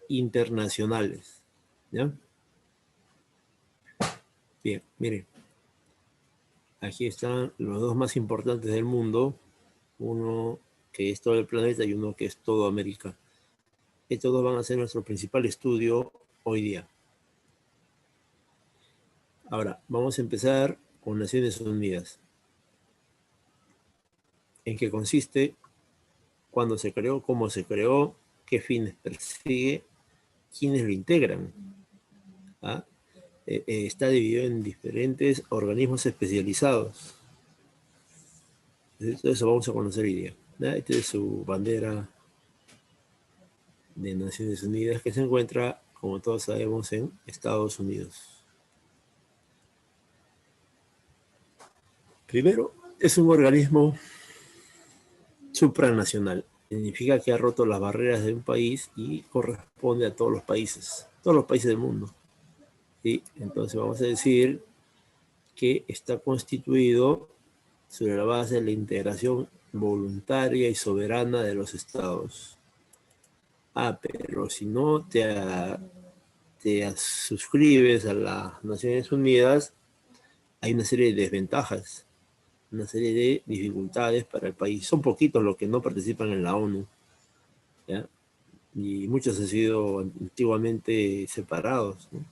internacionales. ¿Ya? Bien, miren. Aquí están los dos más importantes del mundo. Uno que es todo el planeta y uno que es todo América. Estos dos van a ser nuestro principal estudio hoy día. Ahora, vamos a empezar con Naciones Unidas. ¿En qué consiste? ¿Cuándo se creó? ¿Cómo se creó? ¿Qué fines persigue? ¿Quiénes lo integran? ¿Ah? Está dividido en diferentes organismos especializados. Entonces, eso vamos a conocer hoy día. Esta es su bandera de Naciones Unidas, que se encuentra, como todos sabemos, en Estados Unidos. Primero, es un organismo supranacional. Significa que ha roto las barreras de un país y corresponde a todos los países del mundo. ¿Sí? Entonces vamos a decir que está constituido sobre la base de la integración voluntaria y soberana de los estados. Pero si no te suscribes a las Naciones Unidas, hay una serie de desventajas, una serie de dificultades para el país. Son poquitos los que no participan en la ONU, ¿ya? Y muchos han sido antiguamente separados, ¿no?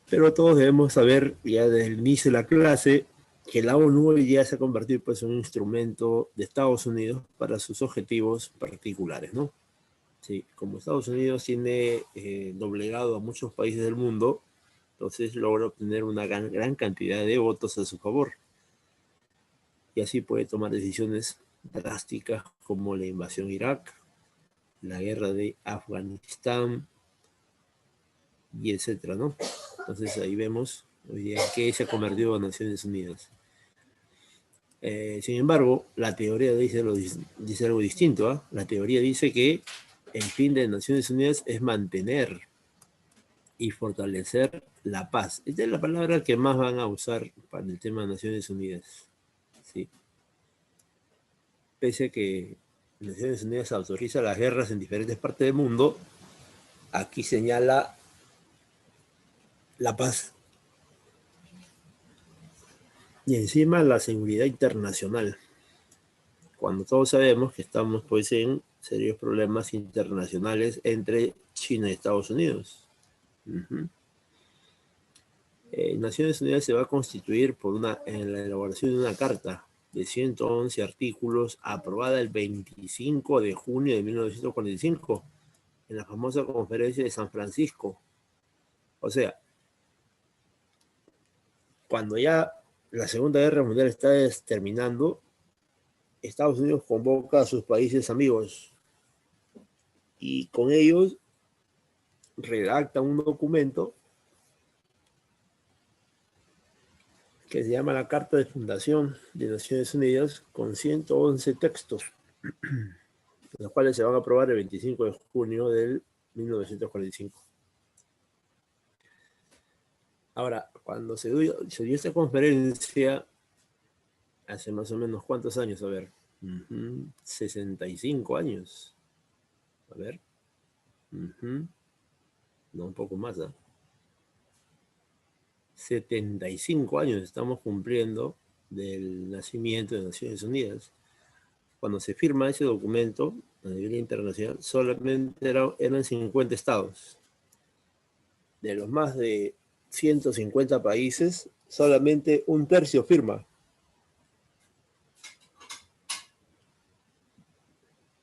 Pero todos debemos saber ya desde el inicio de la clase que la ONU hoy ya se ha convertido pues, en un instrumento de Estados Unidos para sus objetivos particulares, ¿no? Sí, como Estados Unidos tiene doblegado a muchos países del mundo, entonces logra obtener una gran cantidad de votos a su favor. Y así puede tomar decisiones drásticas como la invasión a Irak, la guerra de Afganistán, y etcétera, ¿no? Entonces ahí vemos hoy día que se ha convertido en Naciones Unidas. Sin embargo, la teoría dice algo distinto, ¿eh? La teoría dice que el fin de Naciones Unidas es mantener y fortalecer la paz. Esta es la palabra que más van a usar para el tema de Naciones Unidas. Sí. Pese a que Naciones Unidas autoriza las guerras en diferentes partes del mundo, aquí señala la paz. Y encima la seguridad internacional. Cuando todos sabemos que estamos pues en serios problemas internacionales entre China y Estados Unidos. Naciones Unidas se va a constituir en la elaboración de una carta de 111 artículos aprobada el 25 de junio de 1945 en la famosa conferencia de San Francisco. O sea, cuando ya la Segunda Guerra Mundial está terminando, Estados Unidos convoca a sus países amigos y con ellos redacta un documento que se llama la Carta de Fundación de Naciones Unidas con 111 textos, los cuales se van a aprobar el 25 de junio del 1945. Ahora, cuando se dio esta conferencia, hace más o menos, ¿cuántos años? A ver, 65 años. A ver. No, un poco más, ¿eh? 75 años estamos cumpliendo del nacimiento de Naciones Unidas. Cuando se firma ese documento a nivel internacional, solamente eran 50 estados. De los más de 150 países, solamente un tercio firma.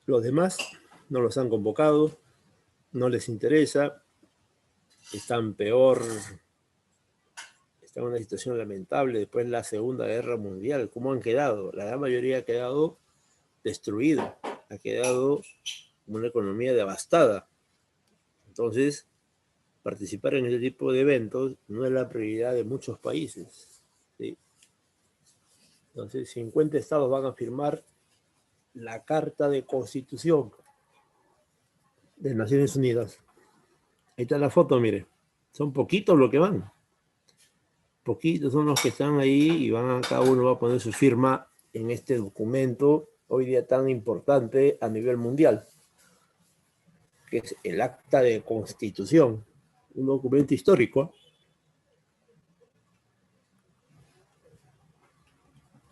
Los demás no los han convocado, no les interesa, están peor, están en una situación lamentable después de la Segunda Guerra Mundial. ¿Cómo han quedado? La gran mayoría ha quedado destruido, ha quedado una economía devastada. Entonces, participar en este tipo de eventos no es la prioridad de muchos países, ¿sí? Entonces, 50 estados van a firmar la Carta de Constitución de Naciones Unidas. Ahí está la foto, mire. Son poquitos los que van. Poquitos son los que están ahí y cada uno va a poner su firma en este documento hoy día tan importante a nivel mundial. que es el Acta de Constitución, un documento histórico.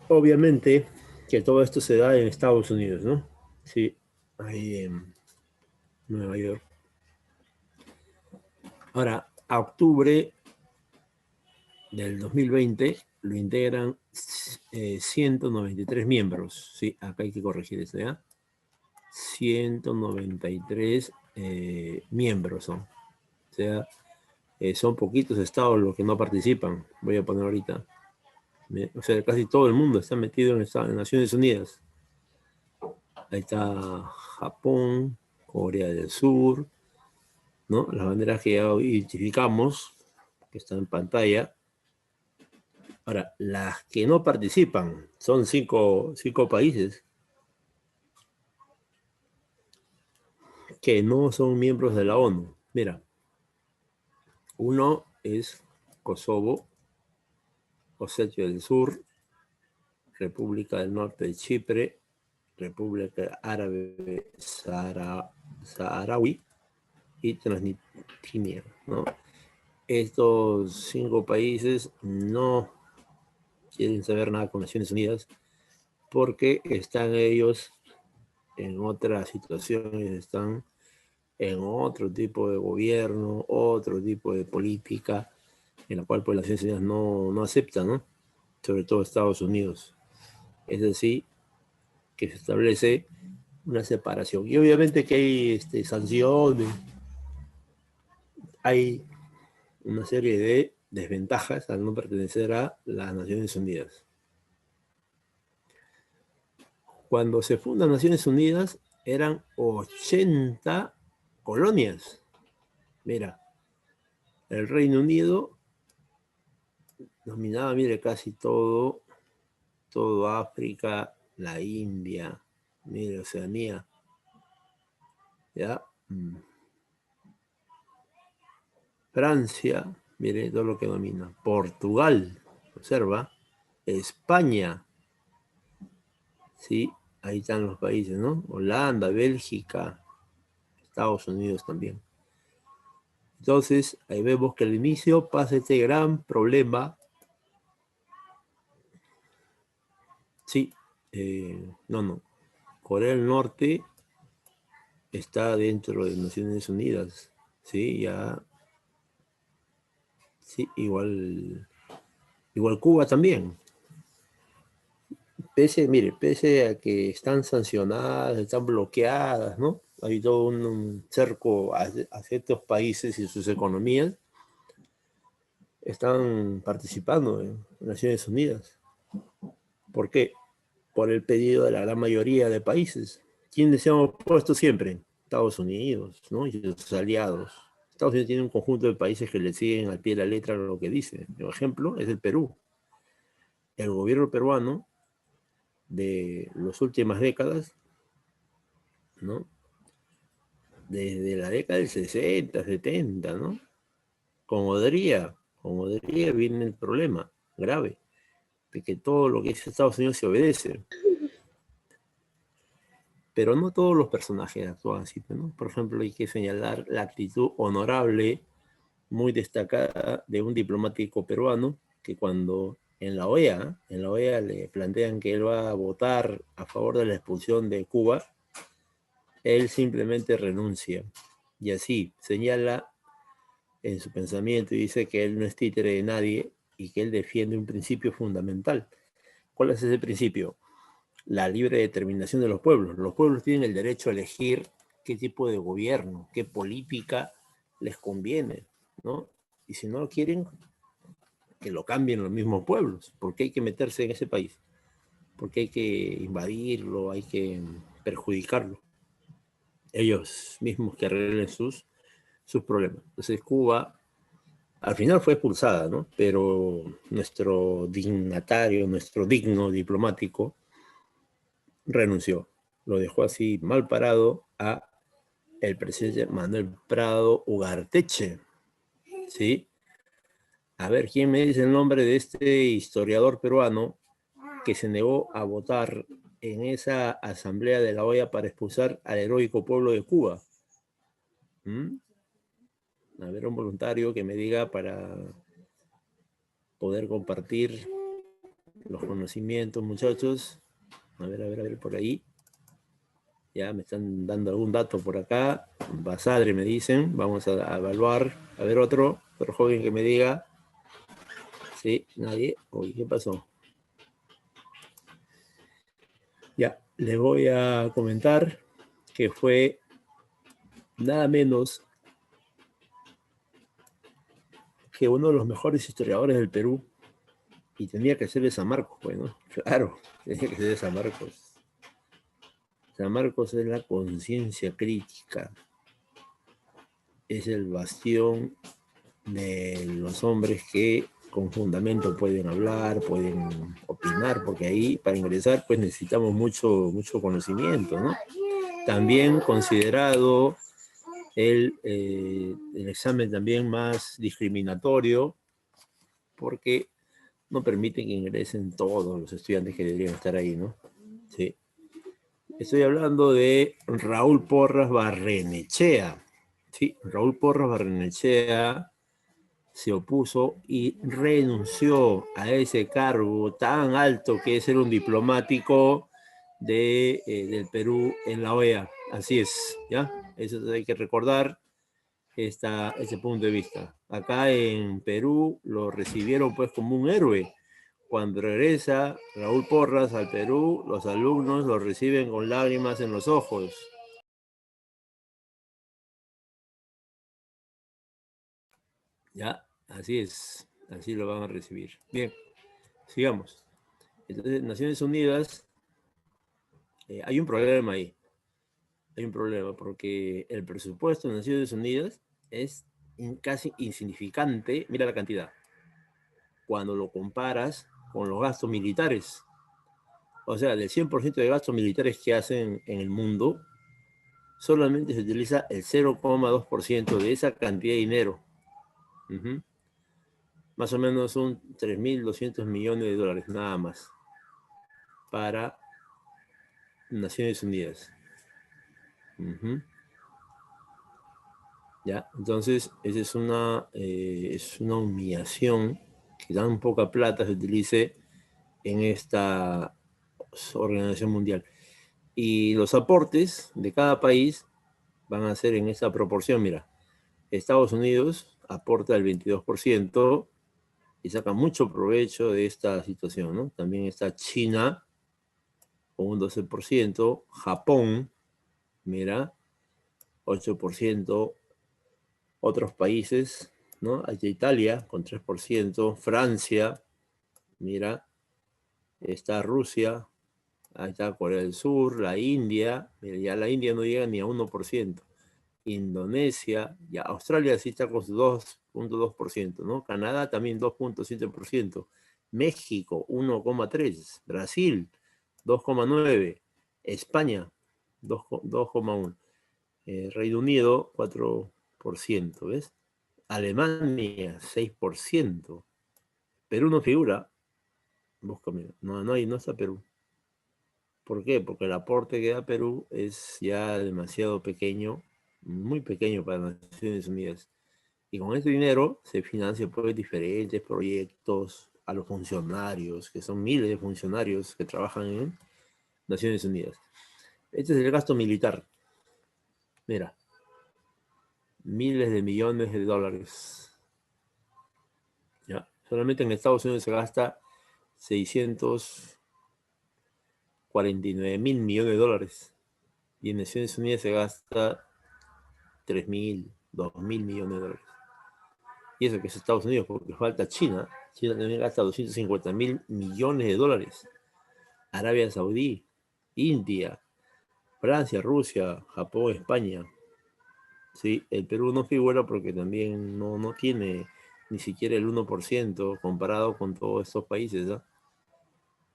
Obviamente que todo esto se da en Estados Unidos, ¿no? Sí, ahí en Nueva York. Ahora, a octubre del 2020 lo integran 193 miembros. Sí, acá hay que corregir eso, ¿ya? 193 miembros son. O sea, son poquitos estados los que no participan. Voy a poner ahorita. O sea, casi todo el mundo está metido en Naciones Unidas. Ahí está Japón, Corea del Sur, ¿no? Las banderas que ya identificamos, que están en pantalla. Ahora, las que no participan son cinco países que no son miembros de la ONU. Mira, uno es Kosovo, Osetia del Sur, República del Norte de Chipre, República Árabe Saharaui y Transnistria, ¿no? Estos 5 países no quieren saber nada con Naciones Unidas porque están ellos en otras situaciones, están en otro tipo de gobierno, otro tipo de política, en la cual pues las Naciones Unidas no aceptan, ¿no? Sobre todo Estados Unidos. Es así que se establece una separación. Y obviamente que hay sanciones, hay una serie de desventajas al no pertenecer a las Naciones Unidas. Cuando se fundan Naciones Unidas eran 80 colonias. Mira, el Reino Unido dominaba, mire, casi todo África, la India, mire, Oceanía, ¿ya? Francia, mire, todo lo que domina. Portugal, observa. España, ¿sí? Ahí están los países, ¿no? Holanda, Bélgica, Estados Unidos también. Entonces, ahí vemos que al inicio pasa este gran problema. Sí, no. Corea del Norte está dentro de Naciones Unidas, ¿sí? Ya, sí, igual Cuba también. Pese a que están sancionadas, están bloqueadas, ¿no? Hay todo un cerco hacia estos países y sus economías, están participando en Naciones Unidas. ¿Por qué? Por el pedido de la gran mayoría de países. ¿Quiénes se han opuesto siempre? Estados Unidos, ¿no? Y sus aliados. Estados Unidos tiene un conjunto de países que le siguen al pie de la letra lo que dice. Por ejemplo, es el Perú. El gobierno peruano de las últimas décadas, ¿no? Desde la década del 60, 70, ¿no? Con Odría viene el problema grave de que todo lo que dice Estados Unidos se obedece. Pero no todos los personajes actúan así, ¿no? Por ejemplo, hay que señalar la actitud honorable, muy destacada, de un diplomático peruano que cuando en la OEA le plantean que él va a votar a favor de la expulsión de Cuba, él simplemente renuncia. Y así señala en su pensamiento y dice que él no es títere de nadie y que él defiende un principio fundamental. ¿Cuál es ese principio? La libre determinación de los pueblos. Los pueblos tienen el derecho a elegir qué tipo de gobierno, qué política les conviene, ¿no? Y si no lo quieren, que lo cambien los mismos pueblos. ¿Por qué hay que meterse en ese país? ¿Por qué hay que invadirlo? ¿Hay que perjudicarlo? Ellos mismos que arreglen sus problemas. Entonces Cuba al final fue expulsada, ¿no? Pero nuestro dignatario, nuestro digno diplomático, renunció. Lo dejó así mal parado a el presidente Manuel Prado Ugarteche, ¿sí? A ver, ¿quién me dice el nombre de este historiador peruano que se negó a votar en esa asamblea de la OEA para expulsar al heroico pueblo de Cuba? ¿Mm? A ver, un voluntario que me diga para poder compartir los conocimientos, muchachos. A ver, por ahí. Ya me están dando algún dato por acá. Basadre me dicen. Vamos a evaluar. A ver, otro joven que me diga. Sí, nadie. Uy, ¿qué pasó? Ya, le voy a comentar que fue nada menos que uno de los mejores historiadores del Perú. Y tenía que ser de San Marcos, bueno, claro, tenía que ser de San Marcos. San Marcos es la conciencia crítica, es el bastión de los hombres que con fundamento pueden hablar, pueden opinar, porque ahí para ingresar pues necesitamos mucho conocimiento, ¿no? También considerado el examen también más discriminatorio, porque no permiten que ingresen todos los estudiantes que deberían estar ahí, ¿no? Sí. Estoy hablando de Raúl Porras Barrenechea. Sí, Raúl Porras Barrenechea se opuso y renunció a ese cargo tan alto que es ser un diplomático del Perú en la OEA. Así es, ¿ya? Eso hay que recordar ese punto de vista. Acá en Perú lo recibieron pues como un héroe. Cuando regresa Raúl Porras al Perú, los alumnos lo reciben con lágrimas en los ojos. Ya, así es, así lo van a recibir. Bien, sigamos. Entonces, Naciones Unidas, hay un problema ahí. Hay un problema porque el presupuesto de Naciones Unidas es casi insignificante. Mira la cantidad. Cuando lo comparas con los gastos militares. O sea, del 100% de gastos militares que hacen en el mundo, solamente se utiliza el 0,2% de esa cantidad de dinero. Más o menos son 3.200 millones de dólares, nada más, para Naciones Unidas. ¿Ya? Entonces, esa es una humillación que tan poca plata se utilice en esta organización mundial. Y los aportes de cada país van a ser en esa proporción. Mira, Estados Unidos aporta el 22% y saca mucho provecho de esta situación, ¿no? También está China con un 12%, Japón, mira, 8%, otros países, ¿no? Hay Italia con 3%, Francia, mira, está Rusia, ahí está Corea del Sur, la India, mira, ya la India no llega ni a 1%. Indonesia, ya Australia sí está con su 2.2%, ¿no? Canadá también 2.7%, México 1,3%, Brasil 2,9%, España 2,1%, Reino Unido 4%, ¿ves? Alemania 6%, Perú no figura, búscame, no está Perú. ¿Por qué? Porque el aporte que da Perú es ya demasiado pequeño, muy pequeño para Naciones Unidas. Y con ese dinero se financian pues, diferentes proyectos a los funcionarios, que son miles de funcionarios que trabajan en Naciones Unidas. Este es el gasto militar. Mira, miles de millones de dólares. ¿Ya? Solamente en Estados Unidos se gasta 649 mil millones de dólares. Y en Naciones Unidas se gasta 3.000, 2.000 millones de dólares. Y eso que es Estados Unidos, porque falta China. China también gasta 250.000 millones de dólares. Arabia Saudí, India, Francia, Rusia, Japón, España. Sí, el Perú no figura porque también no tiene ni siquiera el 1% comparado con todos estos países. ¿No?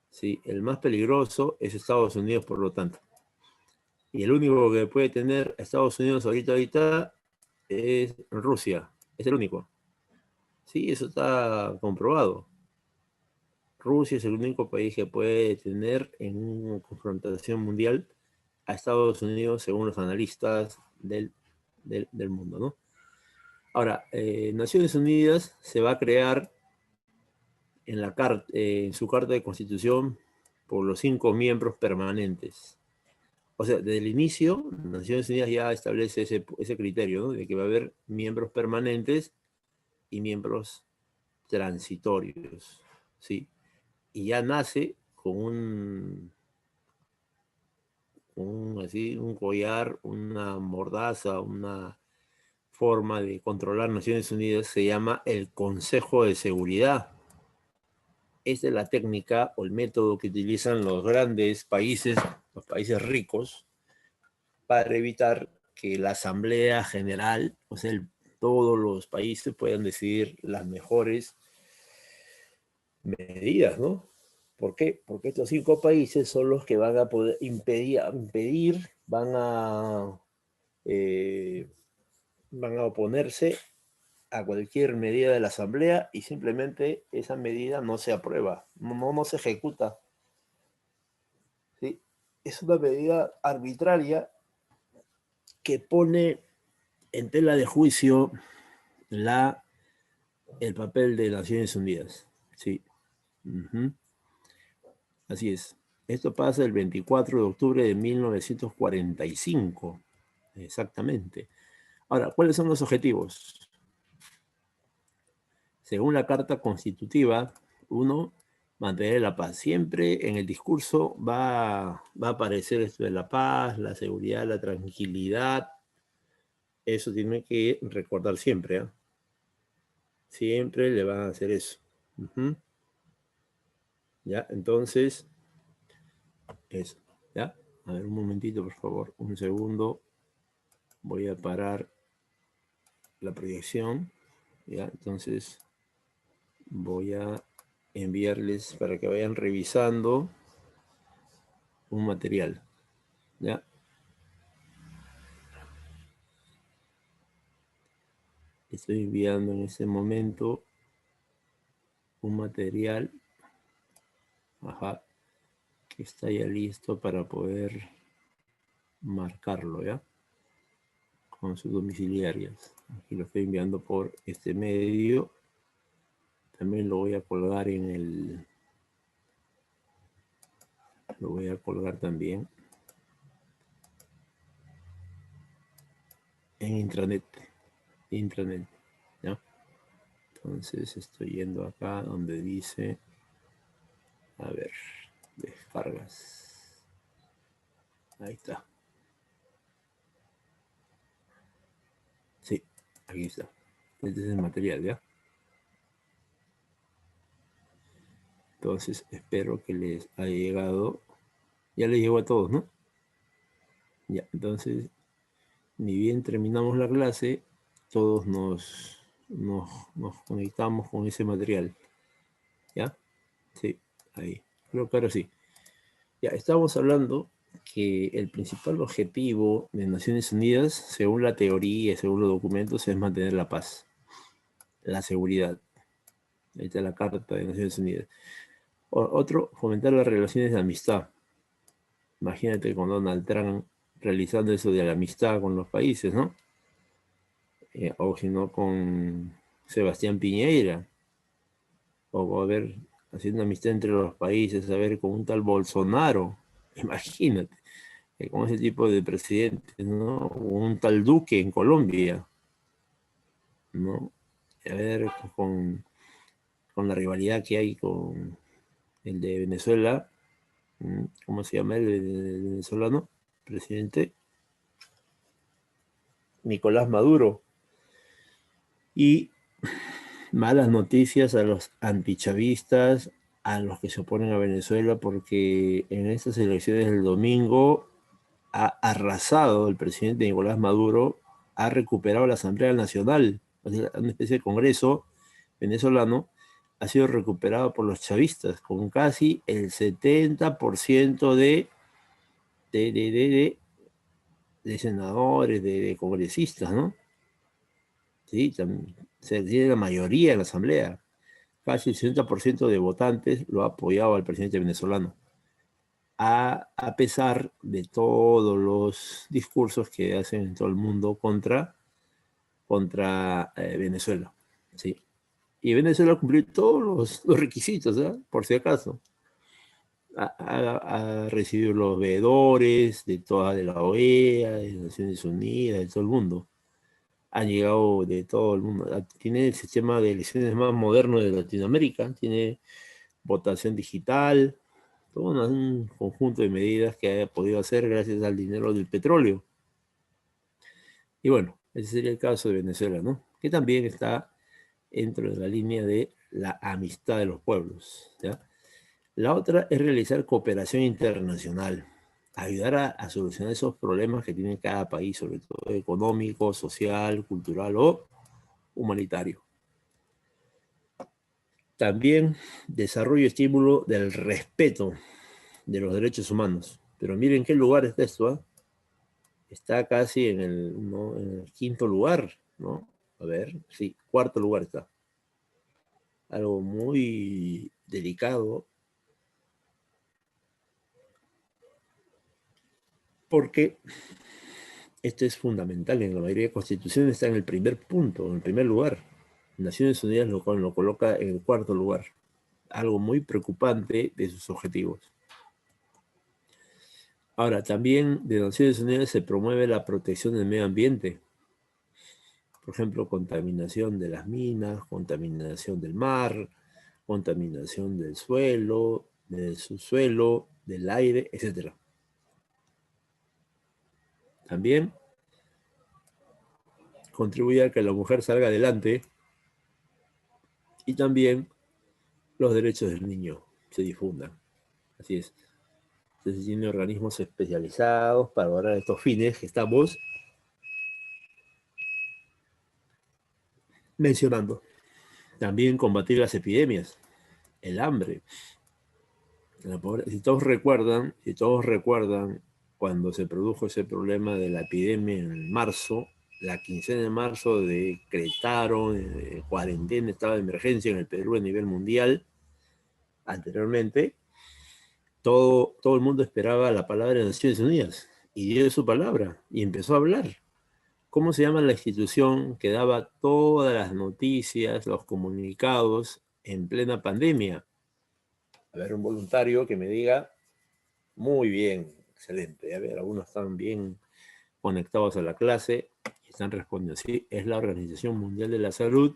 Sí, el más peligroso es Estados Unidos, por lo tanto. Y el único que puede tener a Estados Unidos ahorita es Rusia. Es el único. Sí, eso está comprobado. Rusia es el único país que puede tener en una confrontación mundial a Estados Unidos, según los analistas del del mundo, ¿no? Ahora, Naciones Unidas se va a crear en su carta de constitución por los 5 miembros permanentes. O sea, desde el inicio, Naciones Unidas ya establece ese criterio, ¿no? De que va a haber miembros permanentes y miembros transitorios, ¿sí? Y ya nace con un collar, una mordaza, una forma de controlar Naciones Unidas, se llama el Consejo de Seguridad. Esta es la técnica o el método que utilizan los grandes países, los países ricos, para evitar que la Asamblea General, o sea, todos los países puedan decidir las mejores medidas, ¿no? ¿Por qué? Porque estos 5 países son los que van a poder van a oponerse a cualquier medida de la Asamblea y simplemente esa medida no se aprueba, no se ejecuta. ¿Sí? Es una medida arbitraria que pone en tela de juicio el papel de Naciones Unidas. Sí. Así es. Esto pasa el 24 de octubre de 1945. Exactamente. Ahora, ¿cuáles son los objetivos? Según la Carta Constitutiva, 1, mantener la paz. Siempre en el discurso va a aparecer esto de la paz, la seguridad, la tranquilidad. Eso tiene que recordar siempre, ¿eh? Siempre le van a hacer eso. ¿Ya? Entonces, eso. ¿Ya? A ver, un momentito, por favor. Un segundo. Voy a parar la proyección. ¿Ya? Entonces, voy a enviarles para que vayan revisando un material. ¿Ya? Estoy enviando en este momento un material. Ajá. Que está ya listo para poder marcarlo, ¿ya? Con sus domiciliarias. Aquí lo estoy enviando por este medio. También lo voy a colgar lo voy a colgar también en intranet, ¿ya? Entonces estoy yendo acá donde dice, a ver, descargas. Ahí está. Sí, aquí está. Este es el material, ¿ya? Entonces espero que les haya llegado. Ya les llegó a todos, ¿no? Ya, entonces, ni bien terminamos la clase, todos nos conectamos con ese material. ¿Ya? Sí, ahí. Creo que ahora sí. Ya, estamos hablando que el principal objetivo de Naciones Unidas, según la teoría, según los documentos, es mantener la paz, la seguridad. Ahí está la Carta de Naciones Unidas. Otro, fomentar las relaciones de amistad. Imagínate con Donald Trump realizando eso de la amistad con los países, ¿no? O si no con Sebastián Piñera, o a ver, haciendo amistad entre los países, a ver, con un tal Bolsonaro, imagínate, con ese tipo de presidentes, ¿no? O un tal Duque en Colombia, ¿no? A ver, con la rivalidad que hay con el de Venezuela, ¿cómo se llama el venezolano? Presidente Nicolás Maduro. Y malas noticias a los antichavistas, a los que se oponen a Venezuela, porque en estas elecciones del domingo ha arrasado el presidente Nicolás Maduro, ha recuperado la Asamblea Nacional, una especie de Congreso venezolano, ha sido recuperado por los chavistas, con casi el 70% de senadores, de congresistas, ¿no? Sí, se tiene la mayoría en la Asamblea. Casi el 60% de votantes lo ha apoyado al presidente venezolano. a pesar de todos los discursos que hacen en todo el mundo contra Venezuela. ¿Sí? Y Venezuela cumplió todos los requisitos, ¿eh? Por si acaso. Ha recibido los veedores de la OEA, de Naciones Unidas, de todo el mundo. Han llegado de todo el mundo. Tiene el sistema de elecciones más moderno de Latinoamérica, tiene votación digital, todo un conjunto de medidas que ha podido hacer gracias al dinero del petróleo. Y bueno, ese sería el caso de Venezuela, ¿no? Que también está dentro de la línea de la amistad de los pueblos, ¿ya? La otra es realizar cooperación internacional, ayudar a solucionar esos problemas que tiene cada país, sobre todo económico, social, cultural o humanitario. También desarrollo y estímulo del respeto de los derechos humanos. Pero miren qué lugar está esto, ¿eh? Está casi ¿no? En el quinto lugar, ¿no? A ver, sí, cuarto lugar está. Algo muy delicado, porque esto es fundamental. En la mayoría de constituciones está en el primer punto, en el primer lugar. Naciones Unidas lo coloca en el cuarto lugar. Algo muy preocupante de sus objetivos. Ahora, también de Naciones Unidas se promueve la protección del medio ambiente. Por ejemplo, contaminación de las minas, contaminación del mar, contaminación del suelo, del subsuelo, del aire, etc. También contribuye a que la mujer salga adelante y también los derechos del niño se difundan. Así es. Entonces tiene organismos especializados para lograr estos fines que estamos mencionando. También combatir las epidemias, el hambre. Si todos recuerdan cuando se produjo ese problema de la epidemia en marzo, la quincena de marzo decretaron cuarentena, estado de emergencia en el Perú a nivel mundial. Anteriormente, todo el mundo esperaba la palabra de Naciones Unidas y dio su palabra y empezó a hablar. ¿Cómo se llama la institución que daba todas las noticias, los comunicados en plena pandemia? A ver, un voluntario que me diga, muy bien, excelente. A ver, algunos están bien conectados a la clase y están respondiendo. Sí, es la Organización Mundial de la Salud,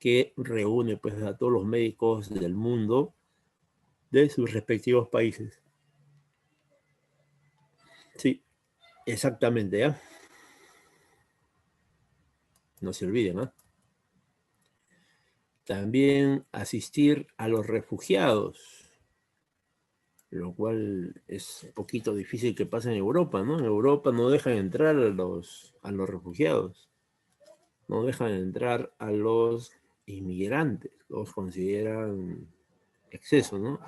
que reúne pues a todos los médicos del mundo de sus respectivos países. Sí, exactamente, ¿ya? No se olviden, ¿no? También asistir a los refugiados, lo cual es un poquito difícil que pase en Europa, ¿no? En Europa no dejan entrar a los refugiados, no dejan entrar a los inmigrantes, los consideran exceso, ¿no?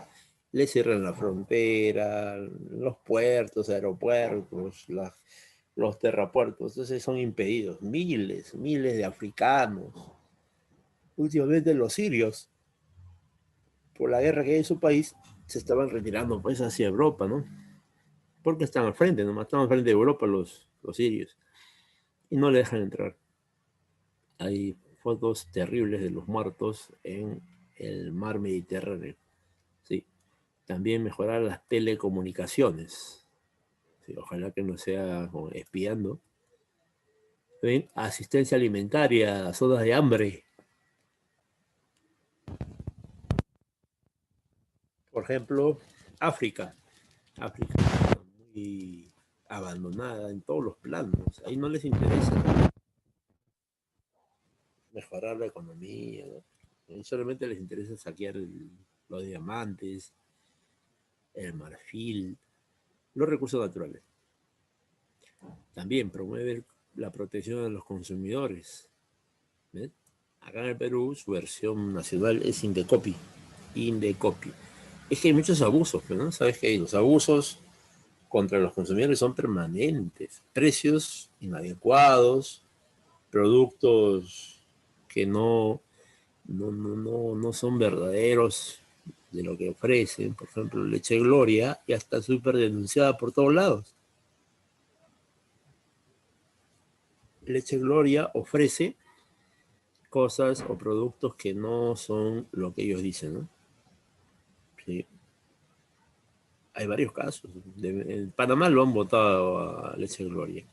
Les cierran la frontera, los puertos, aeropuertos, los terrapuertos, entonces son impedidos. Miles de africanos, últimamente los sirios, por la guerra que hay en su país, se estaban retirando pues hacia Europa, ¿no? Porque están al frente, nomás están al frente de Europa los sirios, y no le dejan entrar. Hay fotos terribles de los muertos en el mar Mediterráneo. Sí. También mejorar las telecomunicaciones. Sí, ojalá que no sea espiando. ¿Ven? Asistencia alimentaria, zonas de hambre. Por ejemplo, África. África está muy abandonada en todos los planos. Ahí no les interesa mejorar la economía, ¿no? Ahí solamente les interesa saquear los diamantes, el marfil, los recursos naturales. También promueve la protección de los consumidores. ¿Ves? Acá en el Perú su versión nacional es Indecopi. Indecopi. Es que hay muchos abusos, pero no sabes que los abusos contra los consumidores son permanentes. Precios inadecuados, productos que no son verdaderos, de lo que ofrecen. Por ejemplo, Leche Gloria ya está súper denunciada por todos lados. Leche Gloria ofrece cosas o productos que no son lo que ellos dicen, ¿no? Sí. Hay varios casos. En Panamá lo han votado a Leche Gloria.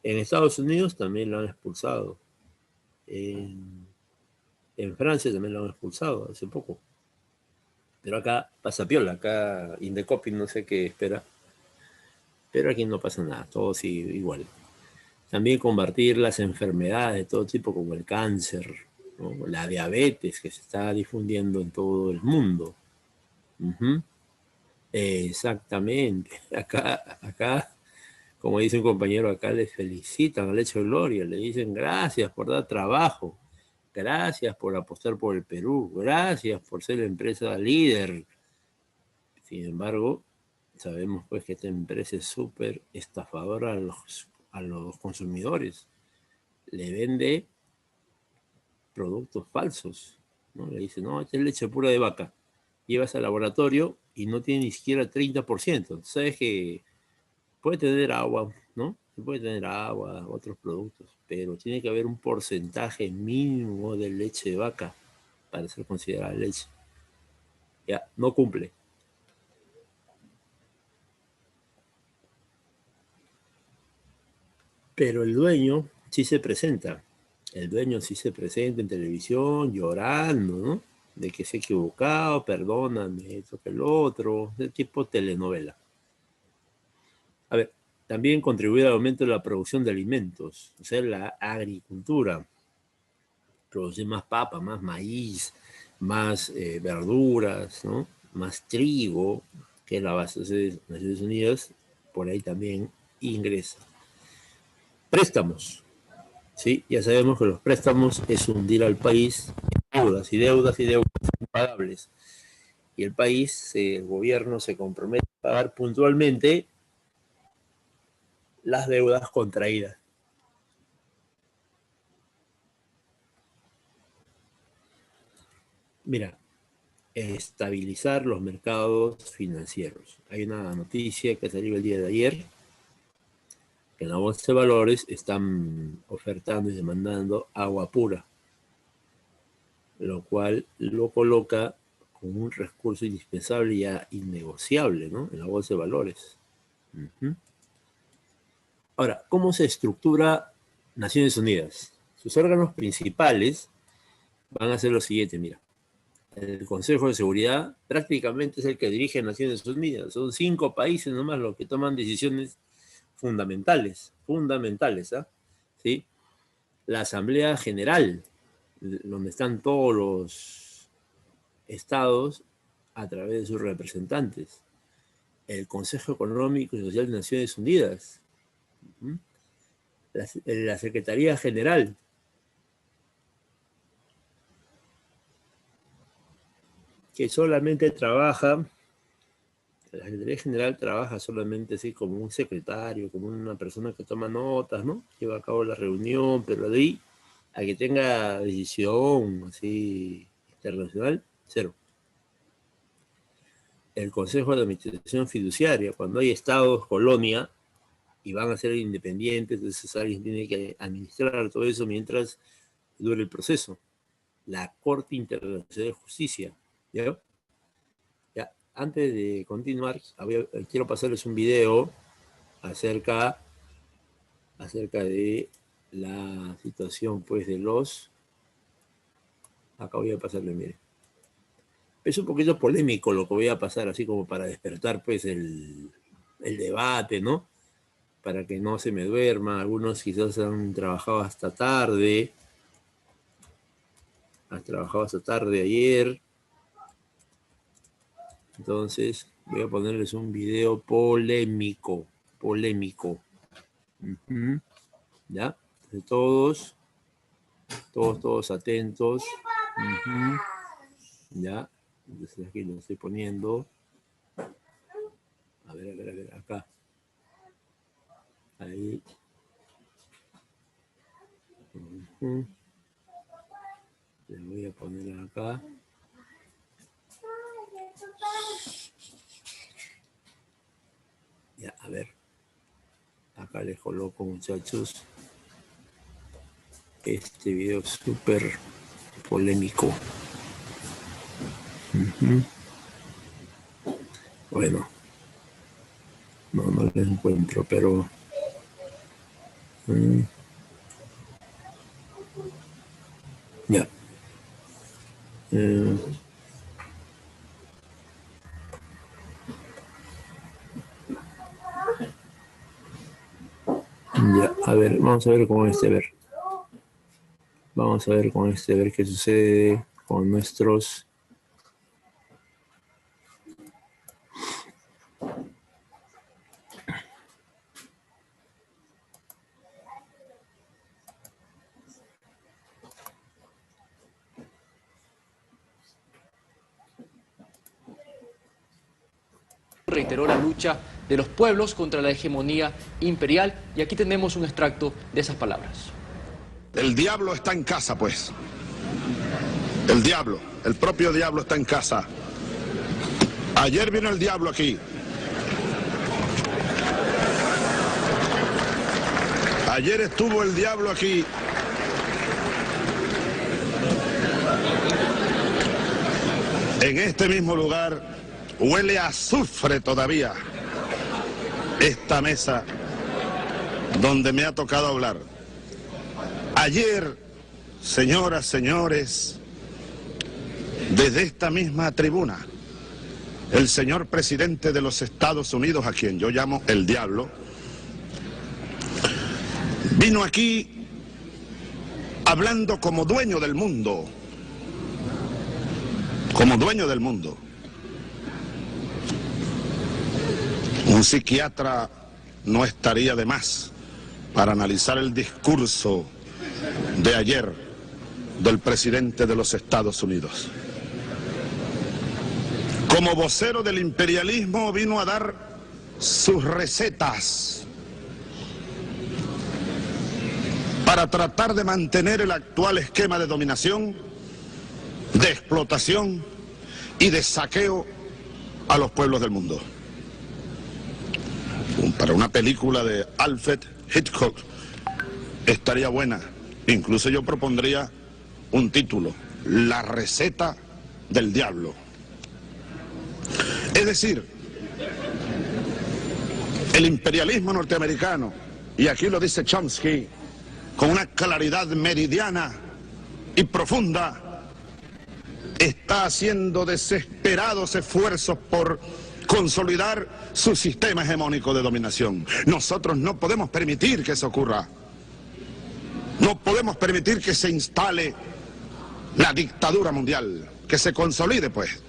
En Estados Unidos también lo han expulsado. En Francia también lo han expulsado hace poco. Pero acá pasa piola, acá Indecopi no sé qué espera. Pero aquí no pasa nada, todo sigue igual. También combatir las enfermedades de todo tipo como el cáncer, ¿no? La diabetes que se está difundiendo en todo el mundo. Uh-huh. Exactamente. Acá, como dice un compañero, acá les felicitan a Leche Gloria, le dicen gracias por dar trabajo, gracias por apostar por el Perú, gracias por ser la empresa líder. Sin embargo, sabemos pues que esta empresa es súper estafadora a los consumidores. Le vende productos falsos, ¿no? Le dice, no, esta es leche pura de vaca. Llevas al laboratorio y no tiene ni siquiera 30%. Sabes que puede tener agua, ¿no? Puede tener agua, otros productos, pero tiene que haber un porcentaje mínimo de leche de vaca para ser considerada leche. Ya, no cumple. Pero el dueño sí se presenta. El dueño sí se presenta en televisión llorando, ¿no? De que se ha equivocado, perdóname, esto que el otro, de tipo telenovela. A ver, también contribuir al aumento de la producción de alimentos, o sea, la agricultura. Producir más papa, más maíz, más verduras, ¿no? Más trigo, que es la base de Naciones Unidas, por ahí también ingresa. Préstamos. Sí, ya sabemos que los préstamos es hundir al país en deudas y deudas y deudas impagables. Y el país, el gobierno se compromete a pagar puntualmente las deudas contraídas. Mira, estabilizar los mercados financieros. Hay una noticia que salió el día de ayer, que en la bolsa de valores están ofertando y demandando agua pura, lo cual lo coloca como un recurso indispensable y ya innegociable, ¿no? En la bolsa de valores. Uh-huh. Ahora, ¿cómo se estructura Naciones Unidas? Sus órganos principales van a ser los siguientes, mira. El Consejo de Seguridad prácticamente es el que dirige Naciones Unidas. Son 5 países nomás los que toman decisiones fundamentales, ¿ah? ¿Sí? La Asamblea General, donde están todos los estados a través de sus representantes. El Consejo Económico y Social de Naciones Unidas. La Secretaría General. Que solamente trabaja, la Secretaría General trabaja solamente así como un secretario, como una persona que toma notas, ¿no? Lleva a cabo la reunión, pero de ahí a que tenga decisión así internacional, cero. El Consejo de Administración Fiduciaria, cuando hay estados, colonia, y van a ser independientes, entonces alguien tiene que administrar todo eso mientras dure el proceso. La Corte Internacional de Justicia, ¿ya? Ya, antes de continuar, quiero pasarles un video acerca de la situación, pues, de los... Acá voy a pasarle, mire. Es un poquito polémico lo que voy a pasar, así como para despertar, pues, el debate, ¿no? Para que no se me duerma. Algunos quizás han trabajado hasta tarde. Has trabajado hasta tarde ayer. Entonces, voy a ponerles un video polémico. Polémico. Uh-huh. ¿Ya? Entonces, todos atentos. Uh-huh. ¿Ya? Entonces aquí lo estoy poniendo. A ver, acá. Ahí. Uh-huh. Le voy a poner acá. Acá les coloco, muchachos, este video súper polémico. Bueno, no lo encuentro, pero ya. Ya, a ver, vamos a ver con este, a ver. Vamos a ver con este, a ver qué sucede con nuestros... Reiteró la lucha de los pueblos contra la hegemonía imperial y aquí tenemos un extracto de esas palabras. El diablo está en casa, pues. El diablo, el propio diablo está en casa. Ayer vino el diablo aquí. Ayer estuvo el diablo aquí. En este mismo lugar huele a azufre todavía esta mesa donde me ha tocado hablar. Ayer, señoras, señores, desde esta misma tribuna, el señor presidente de los Estados Unidos, a quien yo llamo el diablo, vino aquí hablando como dueño del mundo, como dueño del mundo. Un psiquiatra no estaría de más para analizar el discurso de ayer del presidente de los Estados Unidos. Como vocero del imperialismo vino a dar sus recetas para tratar de mantener el actual esquema de dominación, de explotación y de saqueo a los pueblos del mundo. Para una película de Alfred Hitchcock estaría buena. Incluso yo propondría un título: La receta del diablo. Es decir, el imperialismo norteamericano, y aquí lo dice Chomsky con una claridad meridiana y profunda, está haciendo desesperados esfuerzos por consolidar su sistema hegemónico de dominación. Nosotros no podemos permitir que eso ocurra. No podemos permitir que se instale la dictadura mundial, que se consolide, pues,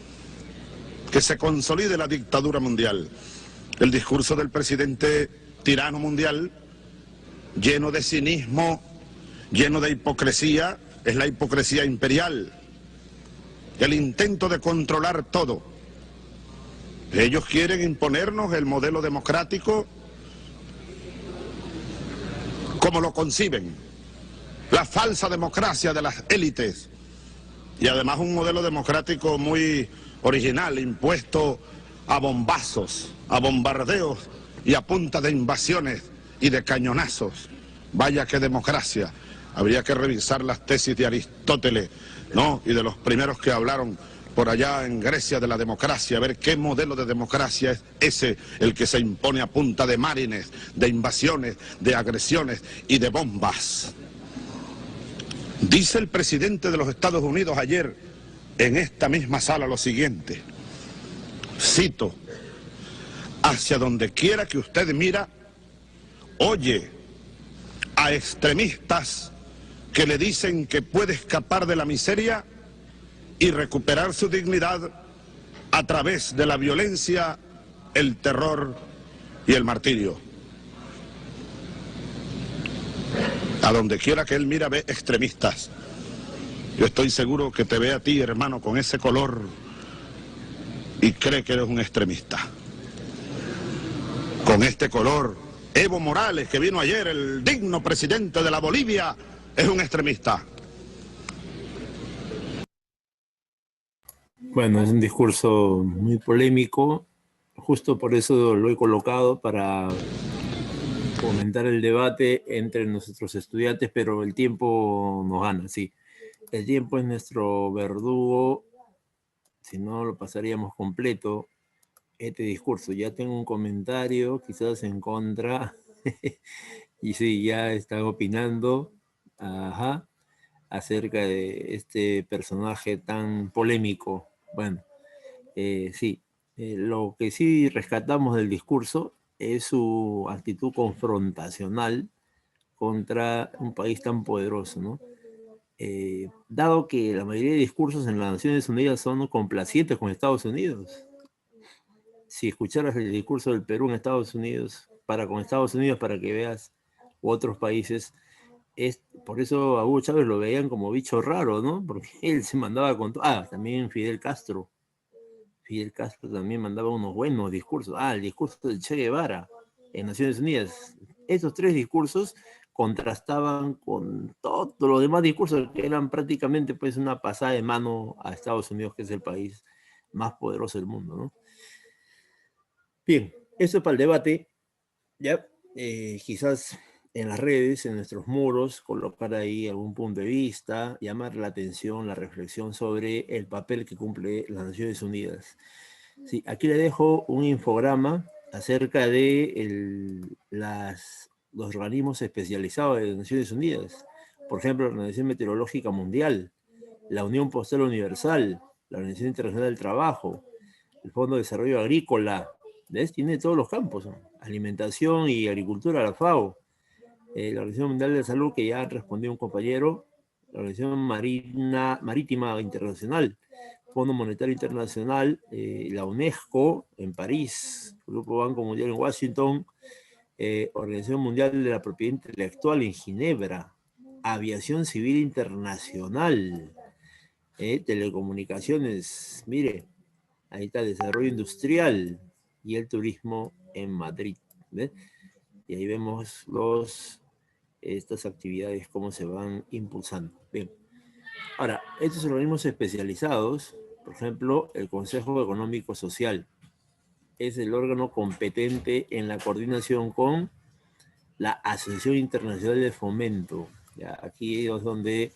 que se consolide la dictadura mundial. El discurso del presidente tirano mundial, lleno de cinismo, lleno de hipocresía, es la hipocresía imperial, el intento de controlar todo. Ellos quieren imponernos el modelo democrático como lo conciben, la falsa democracia de las élites, y además un modelo democrático muy original, impuesto a bombazos, a bombardeos y a punta de invasiones y de cañonazos. Vaya que democracia. Habría que revisar las tesis de Aristóteles, ¿no?, y de los primeros que hablaron por allá en Grecia de la democracia, a ver qué modelo de democracia es ese, el que se impone a punta de marines, de invasiones, de agresiones y de bombas. Dice el presidente de los Estados Unidos ayer en esta misma sala lo siguiente, cito: hacia donde quiera que usted mira, oye a extremistas que le dicen que puede escapar de la miseria y recuperar su dignidad a través de la violencia, el terror y el martirio. A donde quiera que él mira ve extremistas. Yo estoy seguro que te ve a ti, hermano, con ese color y cree que eres un extremista. Con este color, Evo Morales, que vino ayer, el digno presidente de la Bolivia, es un extremista. Bueno, es un discurso muy polémico, justo por eso lo he colocado para fomentar el debate entre nuestros estudiantes, pero el tiempo nos gana, sí. El tiempo es nuestro verdugo, si no lo pasaríamos completo, este discurso. Ya tengo un comentario, quizás en contra, y sí, ya están opinando, ajá, acerca de este personaje tan polémico. Bueno, sí, lo que sí rescatamos del discurso es su actitud confrontacional contra un país tan poderoso, ¿no? Dado que la mayoría de discursos en las Naciones Unidas son complacientes con Estados Unidos, si escucharas el discurso del Perú en Estados Unidos, con Estados Unidos para que veas otros países, por eso a Hugo Chávez lo veían como bicho raro, ¿no? Porque él se mandaba con todo. Ah, también Fidel Castro. Fidel Castro también mandaba unos buenos discursos. Ah, el discurso de Che Guevara en Naciones Unidas. Esos tres discursos contrastaban con todos los demás discursos que eran prácticamente pues una pasada de mano a Estados Unidos, que es el país más poderoso del mundo, ¿no? Bien, eso es para el debate. Ya, quizás en las redes, en nuestros muros, colocar ahí algún punto de vista, llamar la atención, la reflexión sobre el papel que cumple las Naciones Unidas. Sí, aquí le dejo un infograma acerca de los organismos especializados de las Naciones Unidas. Por ejemplo, la Organización Meteorológica Mundial, la Unión Postal Universal, la Organización Internacional del Trabajo, el Fondo de Desarrollo Agrícola, ¿ves? Tiene todos los campos, ¿no? Alimentación y agricultura, la FAO, la Organización Mundial de la Salud, que ya respondió un compañero, la Organización Marítima Internacional, Fondo Monetario Internacional, la UNESCO en París, Grupo Banco Mundial en Washington, Organización Mundial de la Propiedad Intelectual en Ginebra, Aviación Civil Internacional, telecomunicaciones, mire, ahí está, desarrollo industrial y el turismo en Madrid, ¿ves? Y ahí vemos estas actividades, cómo se van impulsando. Bien. Ahora, estos organismos especializados, por ejemplo, el Consejo Económico Social, es el órgano competente en la coordinación con la Asociación Internacional de Fomento. Ya, aquí es donde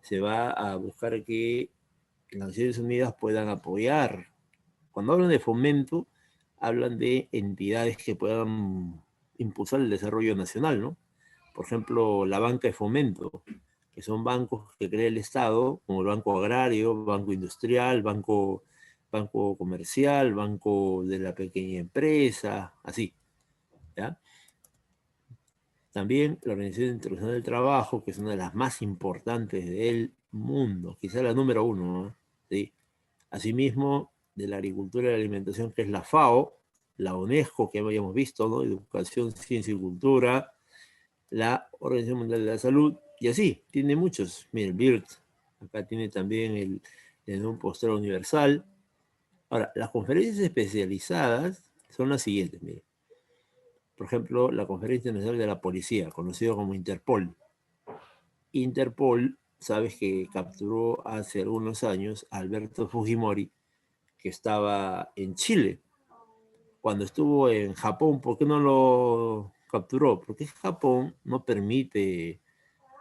se va a buscar que las Naciones Unidas puedan apoyar. Cuando hablan de fomento, hablan de entidades que puedan impulsar el desarrollo nacional, ¿no? Por ejemplo, la banca de fomento, que son bancos que crea el Estado, como el Banco Agrario, Banco Industrial, Banco Comercial, Banco de la Pequeña Empresa, así, ¿ya? También la Organización Internacional del Trabajo, que es una de las más importantes del mundo, quizá la número uno, ¿no? ¿Sí? Asimismo, de la agricultura y la alimentación, que es la FAO, la UNESCO, que habíamos visto, ¿no? Educación, ciencia y cultura, la Organización Mundial de la Salud, y así, tiene muchos. Miren, BIRT, acá tiene también un postero universal. Ahora, las conferencias especializadas son las siguientes, miren. Por ejemplo, la Conferencia Internacional de la Policía, conocido como Interpol. Interpol, sabes que capturó hace algunos años a Alberto Fujimori, que estaba en Chile. Cuando estuvo en Japón, ¿por qué no lo capturó? Porque Japón no permite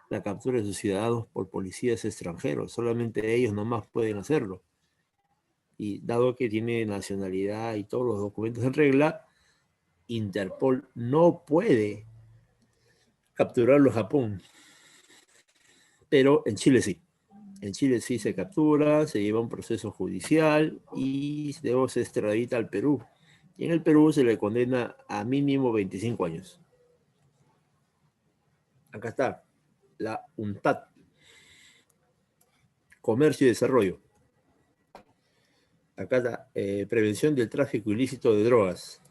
la captura de sus ciudadanos por policías extranjeros, solamente ellos nomás pueden hacerlo. Y dado que tiene nacionalidad y todos los documentos en regla, Interpol no puede capturarlo a Japón, pero en Chile sí. En Chile sí se captura, se lleva un proceso judicial y luego se extradita al Perú. Y en el Perú se le condena a mínimo 25 años. Acá está, la UNTAD, Comercio y Desarrollo. Acá está, prevención del tráfico ilícito de drogas.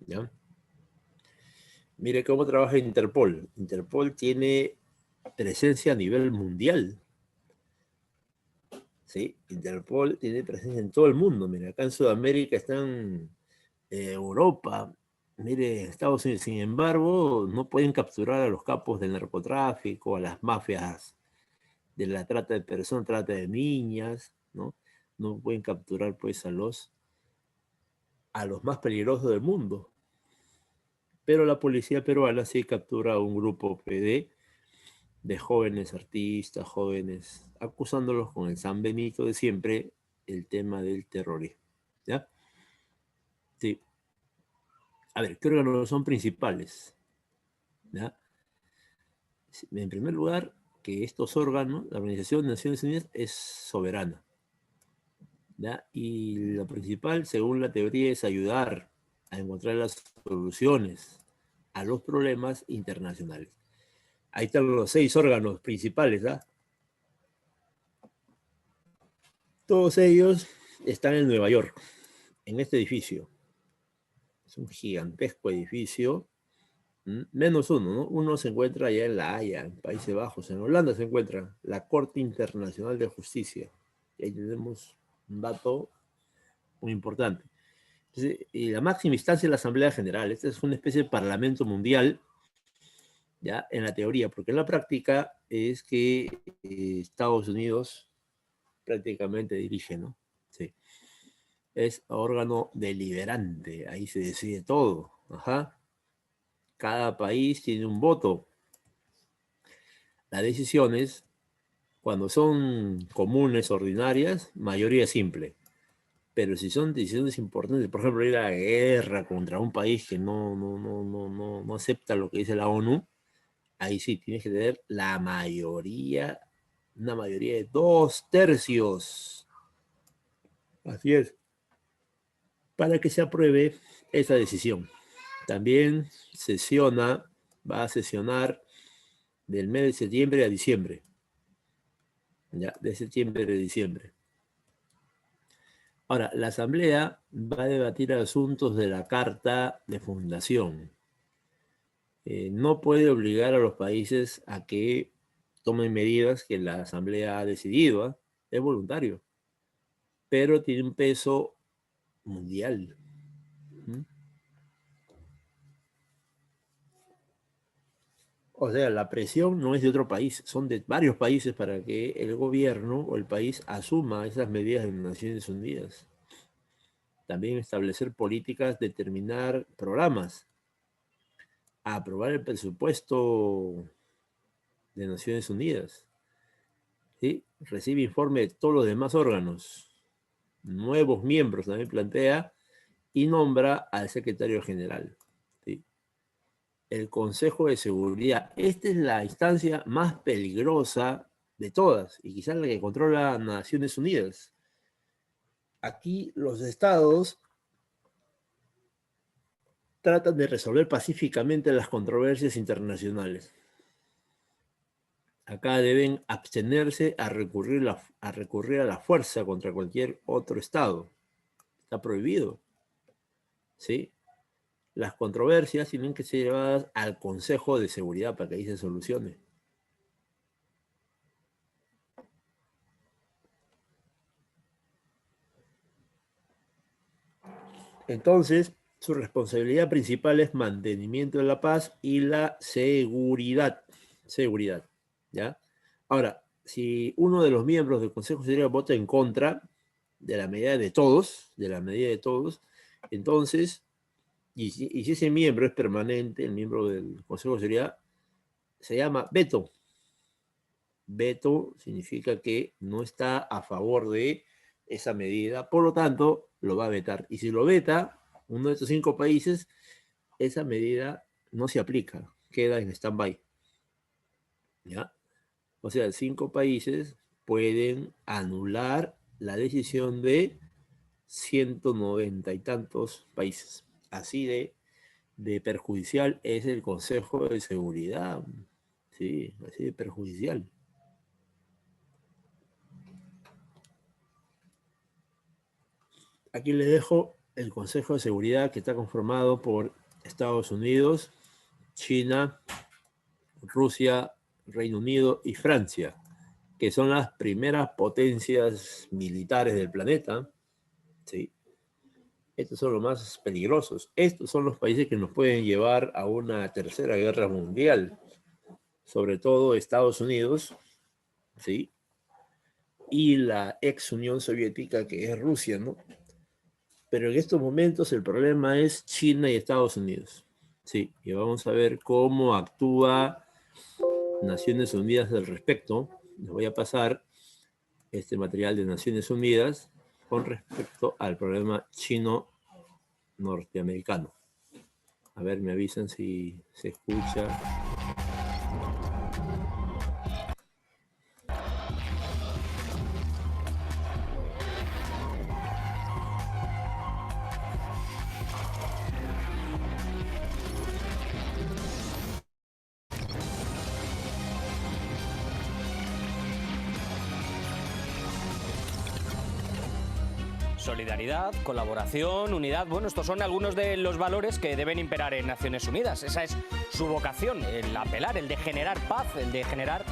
¿Ya? Mire cómo trabaja Interpol. Interpol tiene presencia a nivel mundial. ¿Sí? Interpol tiene presencia en todo el mundo. Mira, acá en Sudamérica están Europa, mire, Estados Unidos. Sin embargo, no pueden capturar a los capos del narcotráfico, a las mafias de la trata de personas, trata de niñas, ¿no? No pueden capturar pues a los más peligrosos del mundo. Pero la policía peruana sí captura a un grupo PD de jóvenes artistas, jóvenes, acusándolos con el San Benito de siempre, el tema del terrorismo. ¿Ya? Sí. A ver, ¿qué órganos son principales? ¿Ya? En primer lugar, que estos órganos, la Organización de Naciones Unidas es soberana. ¿Ya? Y lo principal, según la teoría, es ayudar a encontrar las soluciones a los problemas internacionales. Ahí están los 6 órganos principales, ¿verdad? Todos ellos están en Nueva York, en este edificio. Es un gigantesco edificio, menos uno, ¿no? Uno se encuentra allá en La Haya, en Países Bajos. En Holanda se encuentra la Corte Internacional de Justicia. Y ahí tenemos un dato muy importante. Entonces, y la máxima instancia es la Asamblea General. Esta es una especie de parlamento mundial, ya en la teoría, porque en la práctica es que Estados Unidos prácticamente dirige, ¿no? Sí. Es órgano deliberante, ahí se decide todo. Ajá. Cada país tiene un voto. Las decisiones, cuando son comunes, ordinarias, mayoría simple. Pero si son decisiones importantes, por ejemplo, ir a la guerra contra un país que no acepta lo que dice la ONU, ahí sí tienes que tener la mayoría, una mayoría de 2/3. Así es, para que se apruebe esa decisión. También va a sesionar del mes de septiembre a diciembre. Ya, de septiembre a diciembre. Ahora, la Asamblea va a debatir asuntos de la Carta de Fundación. No puede obligar a los países a que tomen medidas que la Asamblea ha decidido, ¿eh? Es voluntario, pero tiene un peso mundial. O sea, la presión no es de otro país, son de varios países para que el gobierno o el país asuma esas medidas de Naciones Unidas. También establecer políticas, determinar programas, aprobar el presupuesto de Naciones Unidas. ¿Sí? Recibe informe de todos los demás órganos. Nuevos miembros también plantea y nombra al secretario general. ¿Sí? El Consejo de Seguridad. Esta es la instancia más peligrosa de todas y quizás la que controla Naciones Unidas. Aquí los estados tratan de resolver pacíficamente las controversias internacionales. Acá deben abstenerse a recurrir a la fuerza contra cualquier otro estado. Está prohibido. ¿Sí? Las controversias tienen que ser llevadas al Consejo de Seguridad para que ahí se solucione. Entonces, su responsabilidad principal es mantenimiento de la paz y la seguridad. Seguridad, ¿ya? Ahora, si uno de los miembros del Consejo de Seguridad vota en contra de la medida de todos, entonces, y si ese miembro es permanente, el miembro del Consejo de Seguridad, se llama veto. Veto significa que no está a favor de esa medida, por lo tanto, lo va a vetar. Y si lo veta uno de estos 5 países, esa medida no se aplica, queda en stand-by. ¿Ya? O sea, 5 países pueden anular la decisión de 190 y tantos países. Así de perjudicial es el Consejo de Seguridad. Sí, así de perjudicial. Aquí les dejo el Consejo de Seguridad que está conformado por Estados Unidos, China, Rusia, Reino Unido y Francia, que son las primeras potencias militares del planeta. ¿Sí? Estos son los más peligrosos. Estos son los países que nos pueden llevar a una tercera guerra mundial, sobre todo Estados Unidos, ¿sí? Y la ex Unión Soviética, que es Rusia, ¿no? Pero en estos momentos el problema es China y Estados Unidos. Sí, y vamos a ver cómo actúa Naciones Unidas al respecto. Les voy a pasar este material de Naciones Unidas con respecto al problema chino-norteamericano. A ver, me avisan si se escucha. Solidaridad, colaboración, unidad, bueno, estos son algunos de los valores que deben imperar en Naciones Unidas. Esa es su vocación, el apelar, el de generar paz, el de generar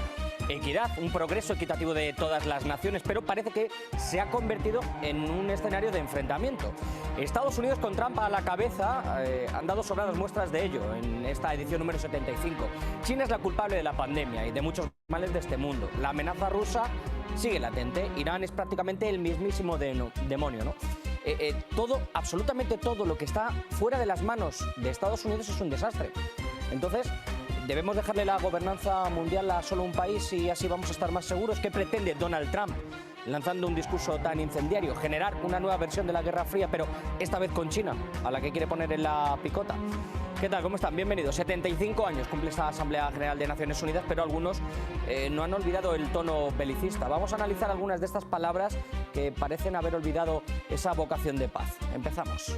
equidad, un progreso equitativo de todas las naciones, pero parece que se ha convertido en un escenario de enfrentamiento. Estados Unidos, con Trump a la cabeza, han dado sobradas muestras de ello en esta edición número 75. China es la culpable de la pandemia y de muchos males de este mundo. La amenaza rusa sigue latente. Irán es prácticamente el mismísimo demonio, ¿no? Todo, absolutamente todo lo que está fuera de las manos de Estados Unidos es un desastre. Entonces, ¿debemos dejarle la gobernanza mundial a solo un país y así vamos a estar más seguros? ¿Qué pretende Donald Trump lanzando un discurso tan incendiario? Generar una nueva versión de la Guerra Fría, pero esta vez con China, a la que quiere poner en la picota. ¿Qué tal? ¿Cómo están? Bienvenidos. 75 años cumple esta Asamblea General de Naciones Unidas, pero algunos no han olvidado el tono belicista. Vamos a analizar algunas de estas palabras que parecen haber olvidado esa vocación de paz. Empezamos.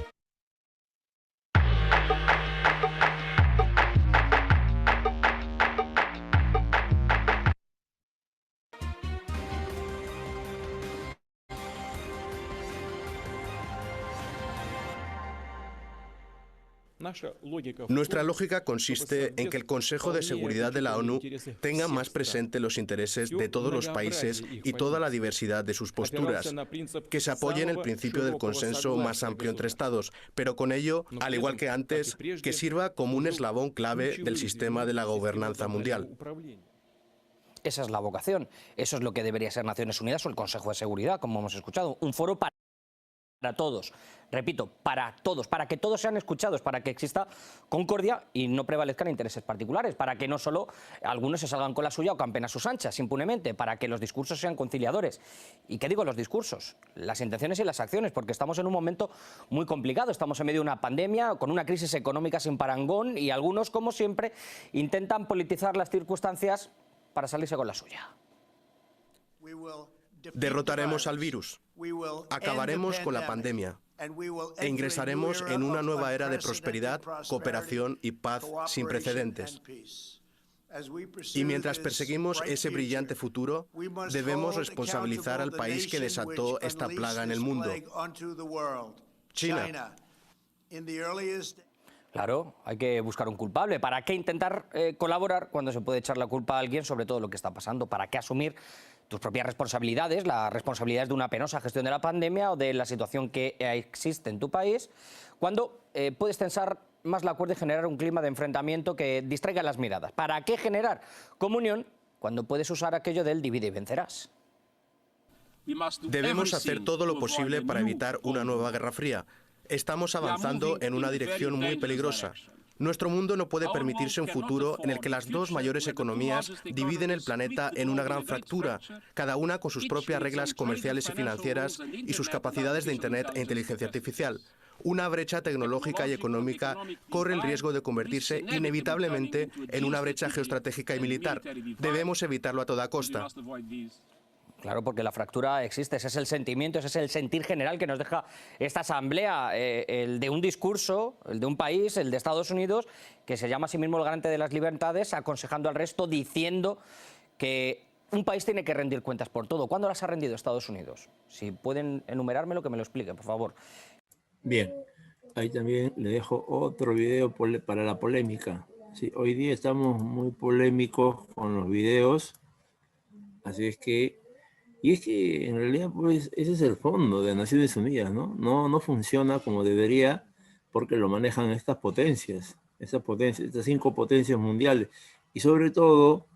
Nuestra lógica consiste en que el Consejo de Seguridad de la ONU tenga más presente los intereses de todos los países y toda la diversidad de sus posturas, que se apoye en el principio del consenso más amplio entre Estados, pero con ello, al igual que antes, que sirva como un eslabón clave del sistema de la gobernanza mundial. Esa es la vocación, eso es lo que debería ser Naciones Unidas o el Consejo de Seguridad, como hemos escuchado, un foro para todos, repito, para todos, para que todos sean escuchados, para que exista concordia y no prevalezcan intereses particulares, para que no solo algunos se salgan con la suya o campen a sus anchas impunemente, para que los discursos sean conciliadores. ¿Y qué digo los discursos? Las intenciones y las acciones, porque estamos en un momento muy complicado, estamos en medio de una pandemia, con una crisis económica sin parangón y algunos, como siempre, intentan politizar las circunstancias para salirse con la suya. Derrotaremos al virus, acabaremos con la pandemia e ingresaremos en una nueva era de prosperidad, cooperación y paz sin precedentes. Y mientras perseguimos ese brillante futuro, debemos responsabilizar al país que desató esta plaga en el mundo, China. Claro, hay que buscar un culpable. ¿Para qué intentar colaborar cuando se puede echar la culpa a alguien sobre todo lo que está pasando? ¿Para qué asumir tus propias responsabilidades, las responsabilidades de una penosa gestión de la pandemia o de la situación que existe en tu país, cuando puedes tensar más la cuerda y generar un clima de enfrentamiento que distraiga las miradas? ¿Para qué generar comunión cuando puedes usar aquello del divide y vencerás? Debemos hacer todo lo posible para evitar una nueva Guerra Fría. Estamos avanzando en una dirección muy peligrosa. Nuestro mundo no puede permitirse un futuro en el que las dos mayores economías dividen el planeta en una gran fractura, cada una con sus propias reglas comerciales y financieras y sus capacidades de Internet e inteligencia artificial. Una brecha tecnológica y económica corre el riesgo de convertirse inevitablemente en una brecha geoestratégica y militar. Debemos evitarlo a toda costa. Claro, porque la fractura existe, ese es el sentimiento, ese es el sentir general que nos deja esta asamblea, el de un discurso, el de un país, el de Estados Unidos, que se llama a sí mismo el garante de las libertades, aconsejando al resto, diciendo que un país tiene que rendir cuentas por todo. ¿Cuándo las ha rendido Estados Unidos? Si pueden enumerármelo, que me lo explique, por favor. Bien, ahí también le dejo otro video para la polémica. Sí, hoy día estamos muy polémicos con los videos, así es que... Y es que en realidad pues ese es el fondo de Naciones Unidas, ¿no? No funciona como debería porque lo manejan estas potencias, estas 5 potencias mundiales y sobre todo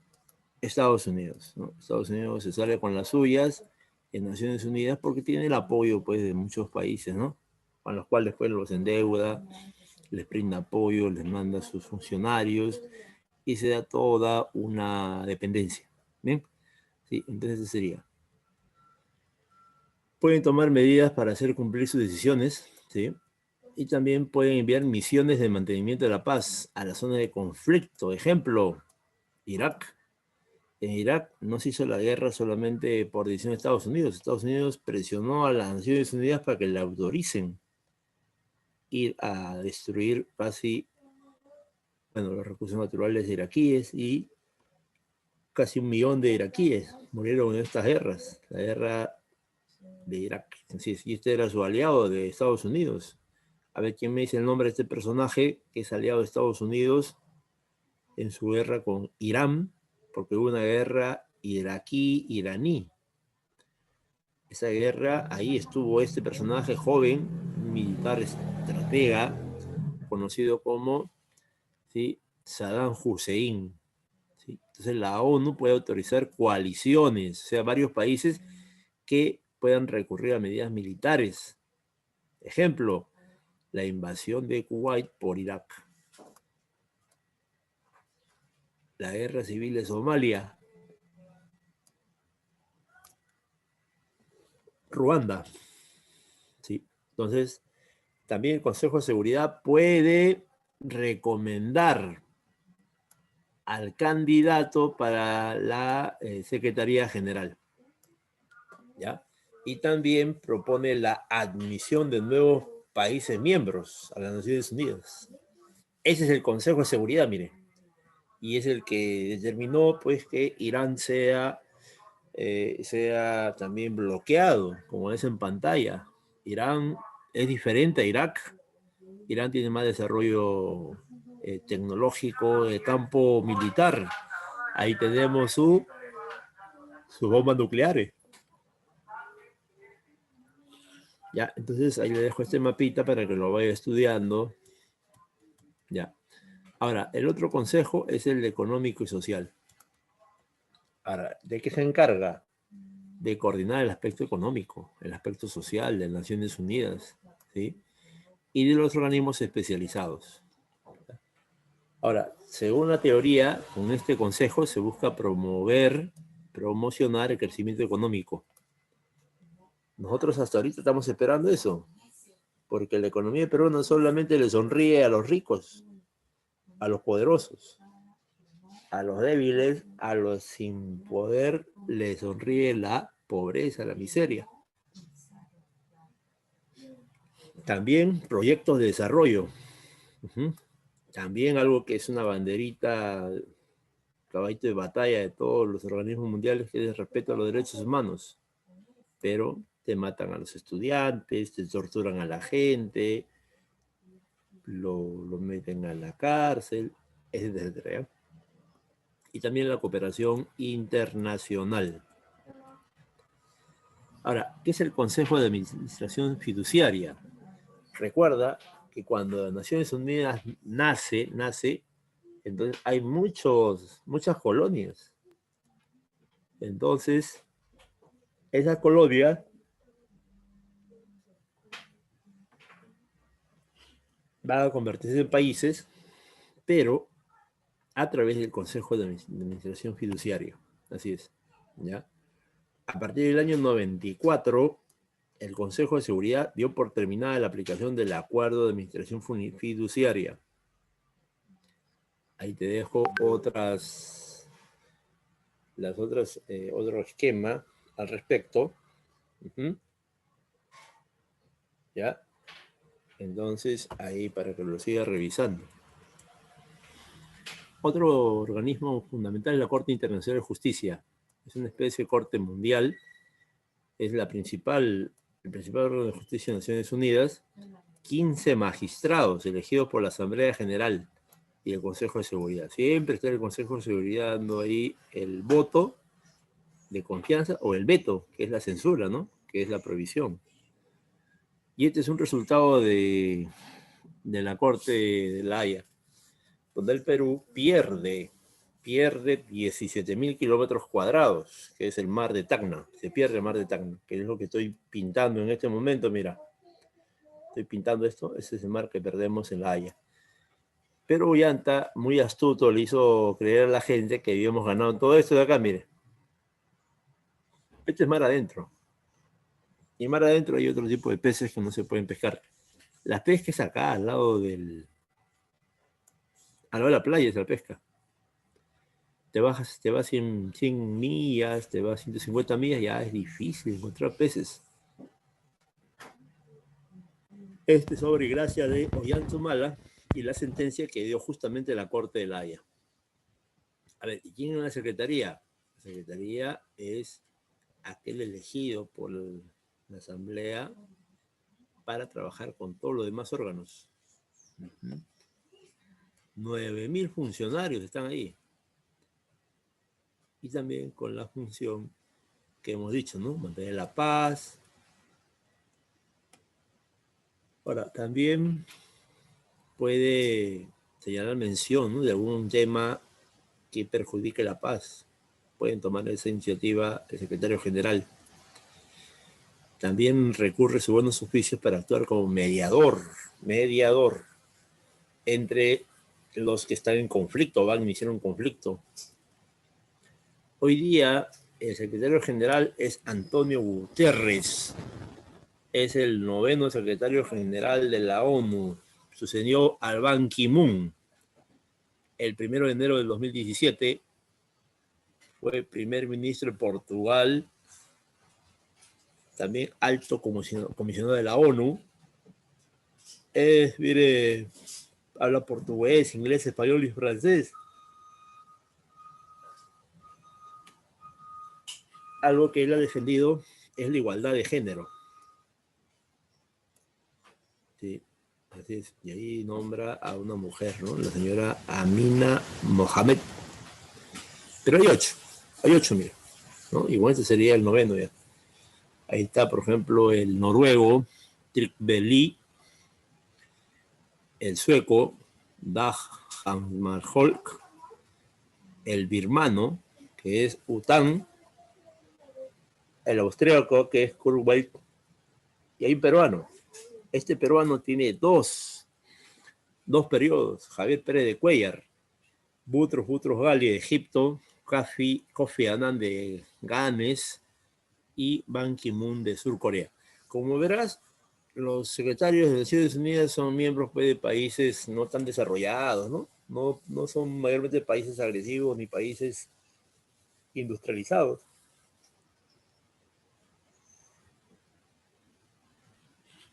Estados Unidos, ¿no? Estados Unidos se sale con las suyas en Naciones Unidas porque tiene el apoyo pues de muchos países, ¿no? Con los cuales pues los endeuda les brinda apoyo, les manda a sus funcionarios y se da toda una dependencia. ¿Bien? Sí, entonces ese sería. Pueden tomar medidas para hacer cumplir sus decisiones, ¿sí? Y también pueden enviar misiones de mantenimiento de la paz a la zona de conflicto. Ejemplo, Irak. En Irak no se hizo la guerra solamente por decisión de Estados Unidos. Estados Unidos presionó a las Naciones Unidas para que le autoricen ir a destruir casi, bueno, los recursos naturales de iraquíes, y casi 1 millón de iraquíes murieron en estas guerras. La guerra de Irak. Y este era su aliado de Estados Unidos. A ver, ¿quién me dice el nombre de este personaje que es aliado de Estados Unidos en su guerra con Irán? Porque hubo una guerra iraquí-iraní. Esa guerra, ahí estuvo este personaje joven, militar estratega, conocido como, ¿sí?, Saddam Hussein. ¿Sí? Entonces la ONU puede autorizar coaliciones, o sea, varios países que puedan recurrir a medidas militares. Ejemplo, la invasión de Kuwait por Irak. La guerra civil de Somalia. Ruanda. ¿Sí? Entonces, también el Consejo de Seguridad puede recomendar al candidato para la Secretaría General. ¿Ya? Y también propone la admisión de nuevos países miembros a las Naciones Unidas. Ese es el Consejo de Seguridad, mire. Y es el que determinó, pues, que Irán sea también bloqueado, como es en pantalla. Irán es diferente a Irak. Irán tiene más desarrollo tecnológico de campo militar. Ahí tenemos sus bombas nucleares. Ya, entonces ahí le dejo este mapita para que lo vaya estudiando. Ya. Ahora, el otro consejo es el económico y social. Ahora, ¿de qué se encarga? De coordinar el aspecto económico, el aspecto social de las Naciones Unidas, ¿sí? Y de los organismos especializados. Ahora, según la teoría, con este consejo se busca promocionar el crecimiento económico. Nosotros hasta ahorita estamos esperando eso, porque la economía de Perú no solamente le sonríe a los ricos, a los poderosos, a los débiles, a los sin poder, le sonríe la pobreza, la miseria. También proyectos de desarrollo. También algo que es una banderita, caballito de batalla de todos los organismos mundiales, que es el respeto a los derechos humanos. Pero te matan a los estudiantes, te torturan a la gente, lo meten a la cárcel, etcétera. Y también la cooperación internacional. Ahora, ¿qué es el Consejo de Administración Fiduciaria? Recuerda que cuando las Naciones Unidas nace, entonces hay muchas colonias. Entonces, esas colonias van a convertirse en países, pero a través del Consejo de Administración Fiduciaria. Así es, ¿ya? A partir del año 94, el Consejo de Seguridad dio por terminada la aplicación del Acuerdo de Administración Fiduciaria. Ahí te dejo otro esquema al respecto. ¿Ya? Entonces, ahí para que lo siga revisando. Otro organismo fundamental es la Corte Internacional de Justicia. Es una especie de corte mundial. Es el principal órgano de justicia de Naciones Unidas. 15 magistrados elegidos por la Asamblea General y el Consejo de Seguridad. Siempre está el Consejo de Seguridad dando ahí el voto de confianza o el veto, que es la censura, ¿no? Que es la prohibición. Y este es un resultado de la Corte de La Haya, donde el Perú pierde 17.000 kilómetros cuadrados, que es el mar de Tacna. Se pierde el mar de Tacna, que es lo que estoy pintando en este momento, mira. Estoy pintando esto, ese es el mar que perdemos en La Haya. Pero Ollanta, muy astuto, le hizo creer a la gente que habíamos ganado todo esto de acá, mire. Este es mar adentro. Y mar adentro hay otro tipo de peces que no se pueden pescar. La pesca es acá, al lado de la playa es la pesca. Te vas 100 millas, te vas 150 millas, ya es difícil encontrar peces. Este es obra y gracia de Ollanta Humala y la sentencia que dio justamente la Corte de La Haya. A ver, ¿y quién es la Secretaría? La Secretaría es aquel elegido por la Asamblea para trabajar con todos los demás órganos. 9.000 funcionarios están ahí. Y también con la función que hemos dicho, ¿no? Mantener la paz. Ahora, también puede señalar mención, ¿no?, de algún tema que perjudique la paz. Pueden tomar esa iniciativa el secretario general. También recurre sus buenos oficios para actuar como mediador entre los que están en conflicto, van a iniciar un conflicto. Hoy día el secretario general es Antonio Guterres, es el 9º secretario general de la ONU, sucedió al Ban Ki-moon. El 1 de enero del 2017 fue primer ministro de Portugal, también alto comisionado de la ONU. Mire, habla portugués, inglés, español y francés. Algo que él ha defendido es la igualdad de género. Sí, así es. Y ahí nombra a una mujer, ¿no? La señora Amina Mohamed. Pero hay 8, mira, ¿no? Igual este sería el 9º ya. Ahí está, por ejemplo, el noruego, Trygve, el sueco, Dag Hammarskjöld, el birmano, que es Utan, el austríaco, que es Kurt Weill, y hay un peruano. Este peruano tiene dos periodos, Javier Pérez de Cuellar, Boutros Ghali de Egipto, Kofi Annan de Ganes y Ban Ki-moon de Sur Corea. Como verás, los secretarios de Naciones Unidas son miembros, pues, de países no tan desarrollados, ¿no? No son mayormente países agresivos ni países industrializados.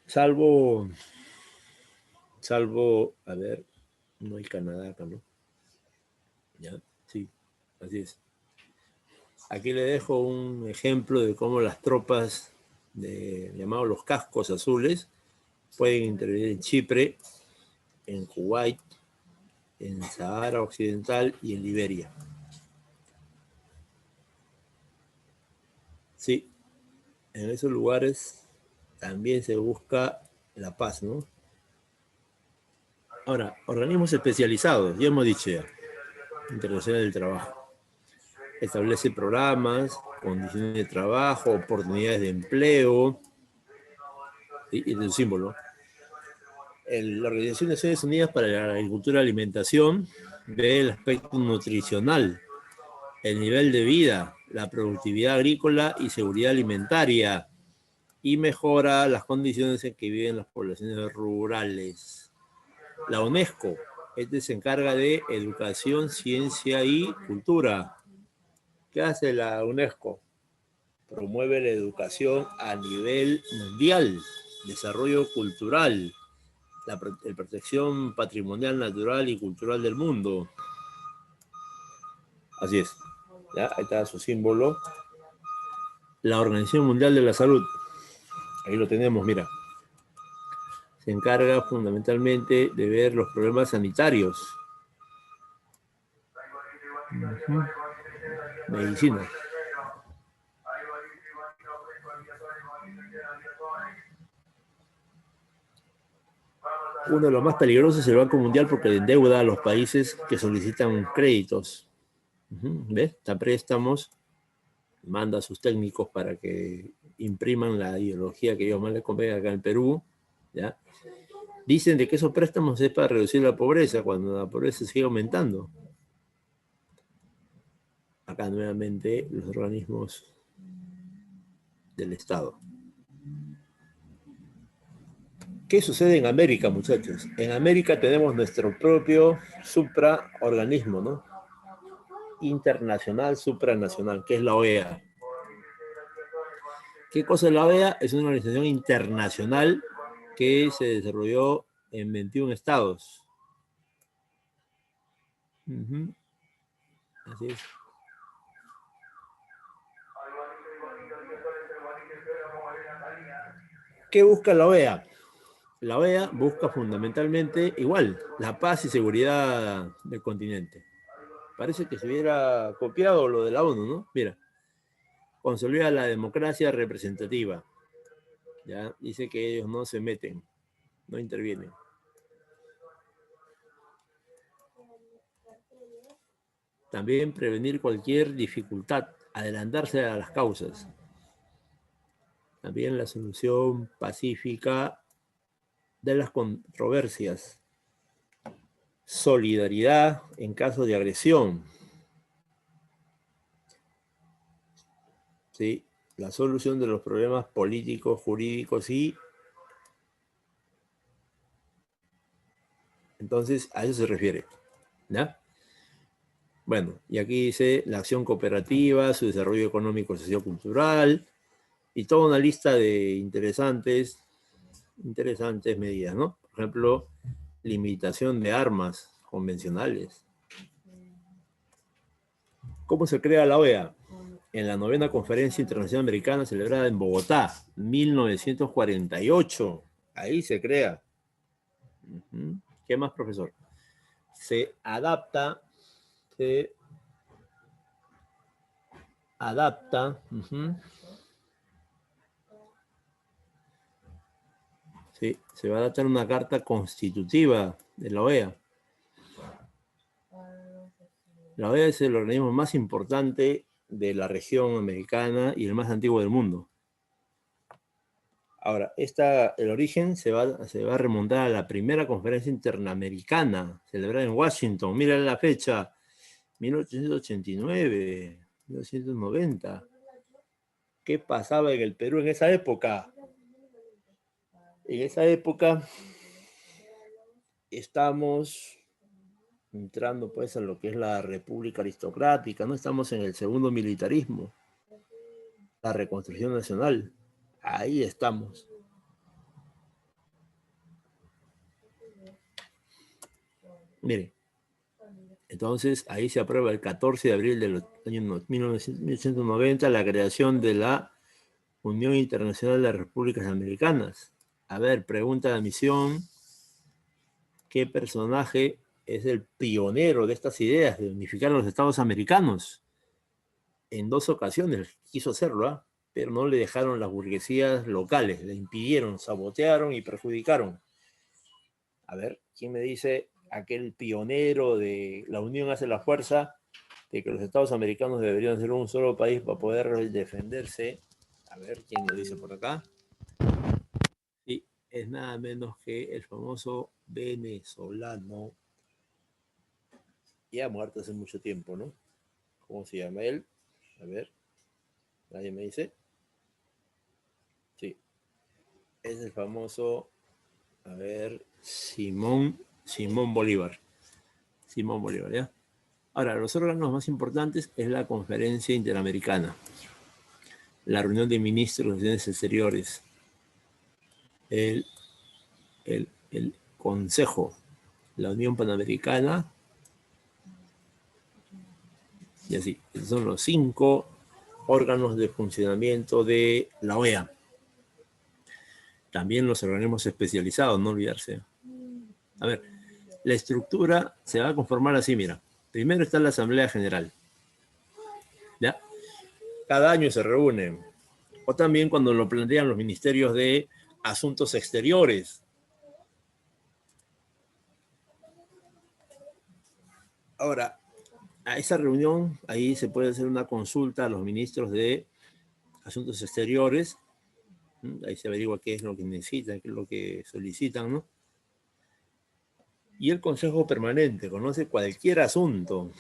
Salvo, a ver, no hay Canadá acá, ¿no? Ya, sí, así es. Aquí le dejo un ejemplo de cómo las tropas llamados los cascos azules pueden intervenir en Chipre, en Kuwait, en Sahara Occidental y en Liberia. Sí, en esos lugares también se busca la paz, ¿no? Ahora, organismos especializados, ya hemos dicho ya, Internacional del Trabajo. Establece programas, condiciones de trabajo, oportunidades de empleo, y es un símbolo. La Organización de Naciones Unidas para la Agricultura y Alimentación ve el aspecto nutricional, el nivel de vida, la productividad agrícola y seguridad alimentaria, y mejora las condiciones en que viven las poblaciones rurales. La UNESCO, se encarga de educación, ciencia y cultura. ¿Qué hace la UNESCO? Promueve la educación a nivel mundial, desarrollo cultural, la protección patrimonial, natural y cultural del mundo. Así es. ¿Ya? Ahí está su símbolo. La Organización Mundial de la Salud. Ahí lo tenemos, mira. Se encarga fundamentalmente de ver los problemas sanitarios. Medicina. Uno de los más peligrosos es el Banco Mundial porque endeuda a los países que solicitan créditos. ¿Ves? Da préstamos, manda a sus técnicos para que impriman la ideología que ellos más les convenga acá en Perú, ¿ya? Dicen de que esos préstamos es para reducir la pobreza, cuando la pobreza sigue aumentando. Acá nuevamente los organismos del Estado. ¿Qué sucede en América, muchachos? En América tenemos nuestro propio supraorganismo, ¿no? Internacional, supranacional, que es la OEA. ¿Qué cosa es la OEA? Es una organización internacional que se desarrolló en 21 estados. Así es. ¿Qué busca la OEA? La OEA busca fundamentalmente, igual, la paz y seguridad del continente. Parece que se hubiera copiado lo de la ONU, ¿no? Mira, consolida la democracia representativa. Ya dice que ellos no se meten, no intervienen. También prevenir cualquier dificultad, adelantarse a las causas. También la solución pacífica de las controversias. Solidaridad en caso de agresión. ¿Sí? La solución de los problemas políticos, jurídicos y... Entonces, a eso se refiere. ¿Ya? Bueno, y aquí dice la acción cooperativa, su desarrollo económico y sociocultural, y toda una lista de interesantes medidas, ¿no? Por ejemplo, limitación de armas convencionales. ¿Cómo se crea la OEA? En la 9ª Conferencia Internacional Americana celebrada en Bogotá, 1948. Ahí se crea. ¿Qué más, profesor? Se adapta. Sí, se va a adaptar una carta constitutiva de la OEA. La OEA es el organismo más importante de la región americana y el más antiguo del mundo. Ahora, el origen se va a remontar a la primera conferencia interamericana celebrada en Washington. Mira la fecha, 1889, 1990. ¿Qué pasaba en el Perú en esa época? En esa época estamos entrando pues en lo que es la república aristocrática, ¿no? Estamos en el segundo militarismo, la reconstrucción nacional. Ahí estamos. Miren, entonces ahí se aprueba el 14 de abril del año 1990 la creación de la Unión Internacional de las Repúblicas Americanas. A ver, pregunta de admisión. ¿Qué personaje es el pionero de estas ideas de unificar a los estados americanos? En 2 ocasiones quiso hacerlo, pero no le dejaron las burguesías locales, le impidieron, sabotearon y perjudicaron. A ver, ¿quién me dice aquel pionero de la unión hace la fuerza, de que los estados americanos deberían ser un solo país para poder defenderse? A ver, ¿quién lo dice por acá? Sí, es nada menos que el famoso venezolano, ya muerto hace mucho tiempo, ¿no? ¿Cómo se llama él? A ver, ¿nadie me dice? Sí, es el famoso, a ver, Simón Bolívar. Simón Bolívar, ¿ya? Ahora, los órganos más importantes es la Conferencia Interamericana, la reunión de ministros de Relaciones Exteriores, el Consejo, la Unión Panamericana, y así. Esos son los 5 órganos de funcionamiento de la OEA. También los organismos especializados, no olvidarse. A ver, la estructura se va a conformar así, mira. Primero está la Asamblea General. ¿Ya? Cada año se reúnen. O también cuando lo plantean los ministerios de Asuntos Exteriores. Ahora, a esa reunión, ahí se puede hacer una consulta a los ministros de Asuntos Exteriores Ahí se averigua qué es lo que necesitan, qué es lo que solicitan, ¿no? Y el Consejo Permanente conoce cualquier asunto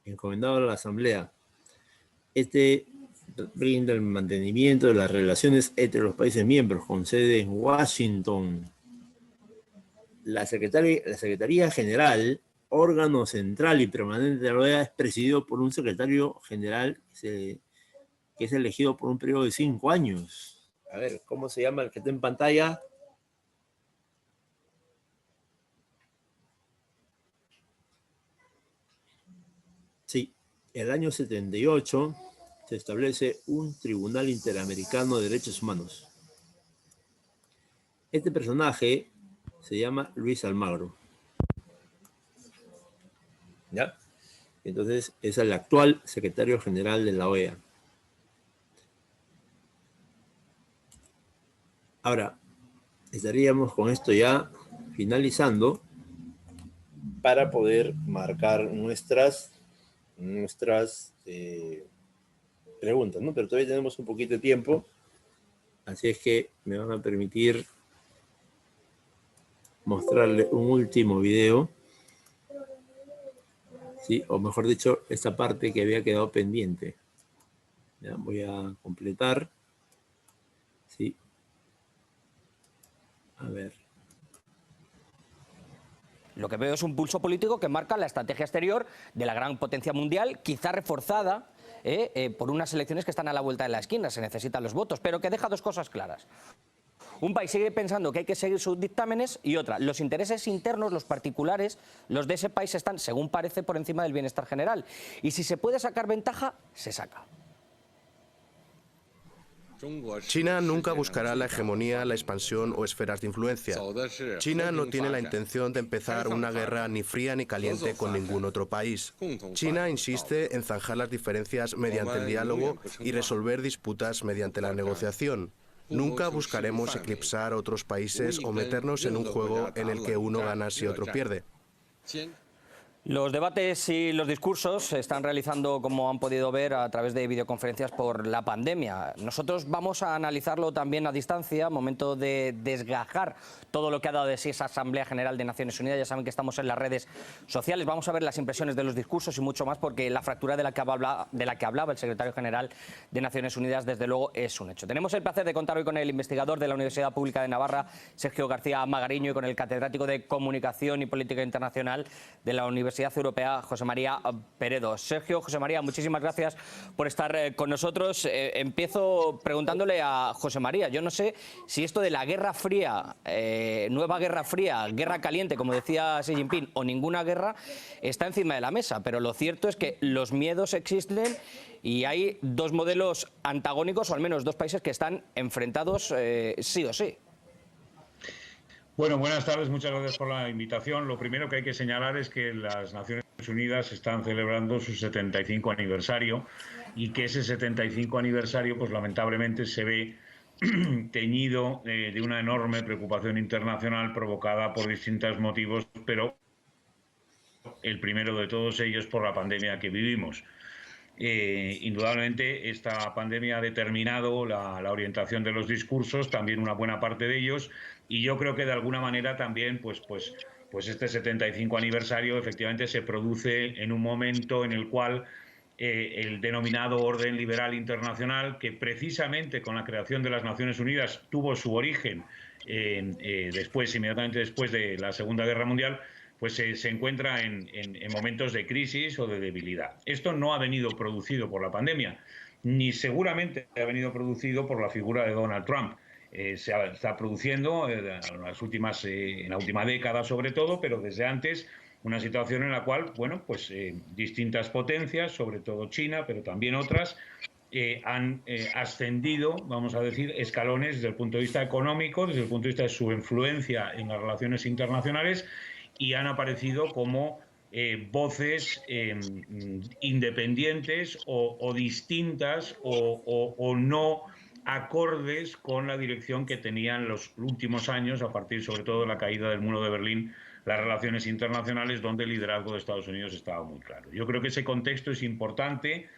encomendado a la Asamblea. Este brinda el mantenimiento de las relaciones entre los países miembros con sede en Washington. La Secretaría General, órgano central y permanente de la OEA, es presidido por un secretario general que es elegido por un periodo de 5 años. A ver, ¿cómo se llama el que está en pantalla? Sí, el año 78 se establece un Tribunal Interamericano de Derechos Humanos. Este personaje se llama Luis Almagro. ¿Ya? Entonces es el actual secretario general de la OEA. Ahora, estaríamos con esto ya finalizando para poder marcar nuestras preguntas, ¿no? Pero todavía tenemos un poquito de tiempo, así es que me van a permitir mostrarle un último video, ¿sí? O mejor dicho, esta parte que había quedado pendiente. Ya, voy a completar, ¿sí? A ver. Lo que veo es un pulso político que marca la estrategia exterior de la gran potencia mundial, quizá reforzada por unas elecciones que están a la vuelta de la esquina. Se necesitan los votos, pero que deja dos cosas claras. Un país sigue pensando que hay que seguir sus dictámenes y otra, los intereses internos, los particulares, los de ese país están, según parece, por encima del bienestar general. Y si se puede sacar ventaja, se saca. China nunca buscará la hegemonía, la expansión o esferas de influencia. China no tiene la intención de empezar una guerra ni fría ni caliente con ningún otro país. China insiste en zanjar las diferencias mediante el diálogo y resolver disputas mediante la negociación. Nunca buscaremos eclipsar a otros países o meternos en un juego en el que uno gana si otro pierde. Los debates y los discursos se están realizando, como han podido ver, a través de videoconferencias por la pandemia. Nosotros vamos a analizarlo también a distancia, momento de desgajar todo lo que ha dado de sí esa Asamblea General de Naciones Unidas. Ya saben que estamos en las redes sociales. Vamos a ver las impresiones de los discursos y mucho más, porque la fractura de la que hablaba el secretario general de Naciones Unidas, desde luego, es un hecho. Tenemos el placer de contar hoy con el investigador de la Universidad Pública de Navarra, Sergio García Magariño, y con el catedrático de Comunicación y Política Internacional de la Universidad Europea, José María Peredo. Sergio, José María, muchísimas gracias por estar con nosotros. Empiezo preguntándole a José María. Yo no sé si esto de la Guerra Fría, nueva Guerra Fría, guerra caliente, como decía Xi Jinping, o ninguna guerra, está encima de la mesa. Pero lo cierto es que los miedos existen y hay dos modelos antagónicos, o al menos dos países que están enfrentados sí o sí. Bueno, buenas tardes, muchas gracias por la invitación. Lo primero que hay que señalar es que las Naciones Unidas están celebrando su 75 aniversario y que ese 75 aniversario, pues lamentablemente se ve teñido de una enorme preocupación internacional provocada por distintos motivos, pero el primero de todos ellos por la pandemia que vivimos. Indudablemente esta pandemia ha determinado la orientación de los discursos, también una buena parte de ellos, y yo creo que de alguna manera también pues este 75 aniversario efectivamente se produce en un momento en el cual el denominado orden liberal internacional, que precisamente con la creación de las Naciones Unidas tuvo su origen inmediatamente después de la Segunda Guerra Mundial, pues se encuentra en momentos de crisis o de debilidad. Esto no ha venido producido por la pandemia, ni seguramente ha venido producido por la figura de Donald Trump. Se está produciendo en la última década sobre todo, pero desde antes, una situación en la cual, bueno, pues distintas potencias, sobre todo China, pero también otras, han ascendido, vamos a decir, escalones desde el punto de vista económico, desde el punto de vista de su influencia en las relaciones internacionales, y han aparecido como voces independientes o distintas o no acordes con la dirección que tenían los últimos años, a partir sobre todo de la caída del muro de Berlín, las relaciones internacionales, donde el liderazgo de Estados Unidos estaba muy claro. Yo creo que ese contexto es importante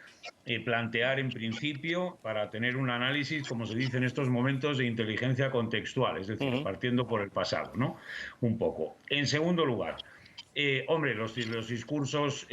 plantear en principio para tener un análisis, como se dice en estos momentos, de inteligencia contextual, es decir, partiendo por el pasado, ¿no? Un poco. En segundo lugar, hombre, los discursos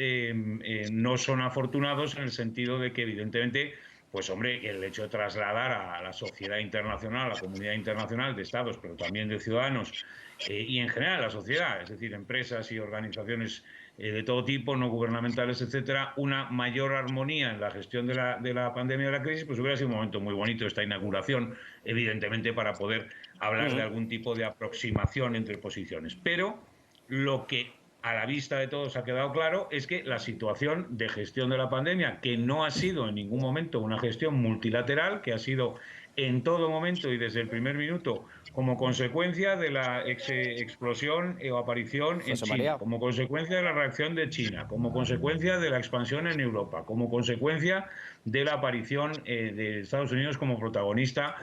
no son afortunados en el sentido de que, evidentemente, pues hombre, el hecho de trasladar a la sociedad internacional, a la comunidad internacional de estados, pero también de ciudadanos, y en general a la sociedad, es decir, empresas y organizaciones de todo tipo, no gubernamentales, etcétera, una mayor armonía en la gestión de la pandemia, de la crisis, pues hubiera sido un momento muy bonito esta inauguración, evidentemente, para poder hablar de algún tipo de aproximación entre posiciones. Pero lo que a la vista de todos ha quedado claro es que la situación de gestión de la pandemia, que no ha sido en ningún momento una gestión multilateral, que ha sido en todo momento y desde el primer minuto como consecuencia de la explosión o aparición en China, como consecuencia de la reacción de China, como consecuencia de la expansión en Europa, como consecuencia de la aparición de Estados Unidos como protagonista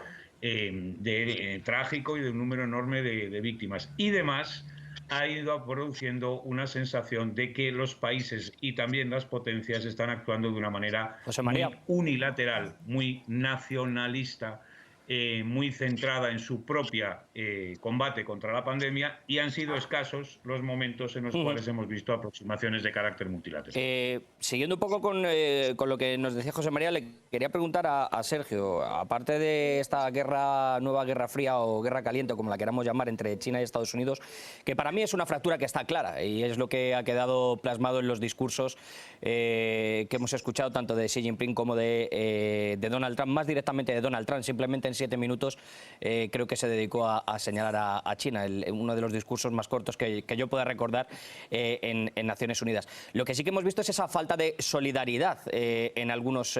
trágico y de un número enorme de víctimas y demás, ha ido produciendo una sensación de que los países y también las potencias están actuando de una manera muy unilateral, muy nacionalista, muy centrada en su propia combate contra la pandemia, y han sido escasos los momentos en los cuales hemos visto aproximaciones de carácter multilateral. Siguiendo un poco con lo que nos decía José María, le quería preguntar a Sergio, aparte de esta nueva guerra fría o guerra caliente, como la queramos llamar, entre China y Estados Unidos, que para mí es una fractura que está clara y es lo que ha quedado plasmado en los discursos que hemos escuchado tanto de Xi Jinping como de Donald Trump, más directamente de Donald Trump. Simplemente en 7 minutos creo que se dedicó a señalar a China, uno de los discursos más cortos que yo pueda recordar en Naciones Unidas. Lo que sí que hemos visto es esa falta de solidaridad en algunos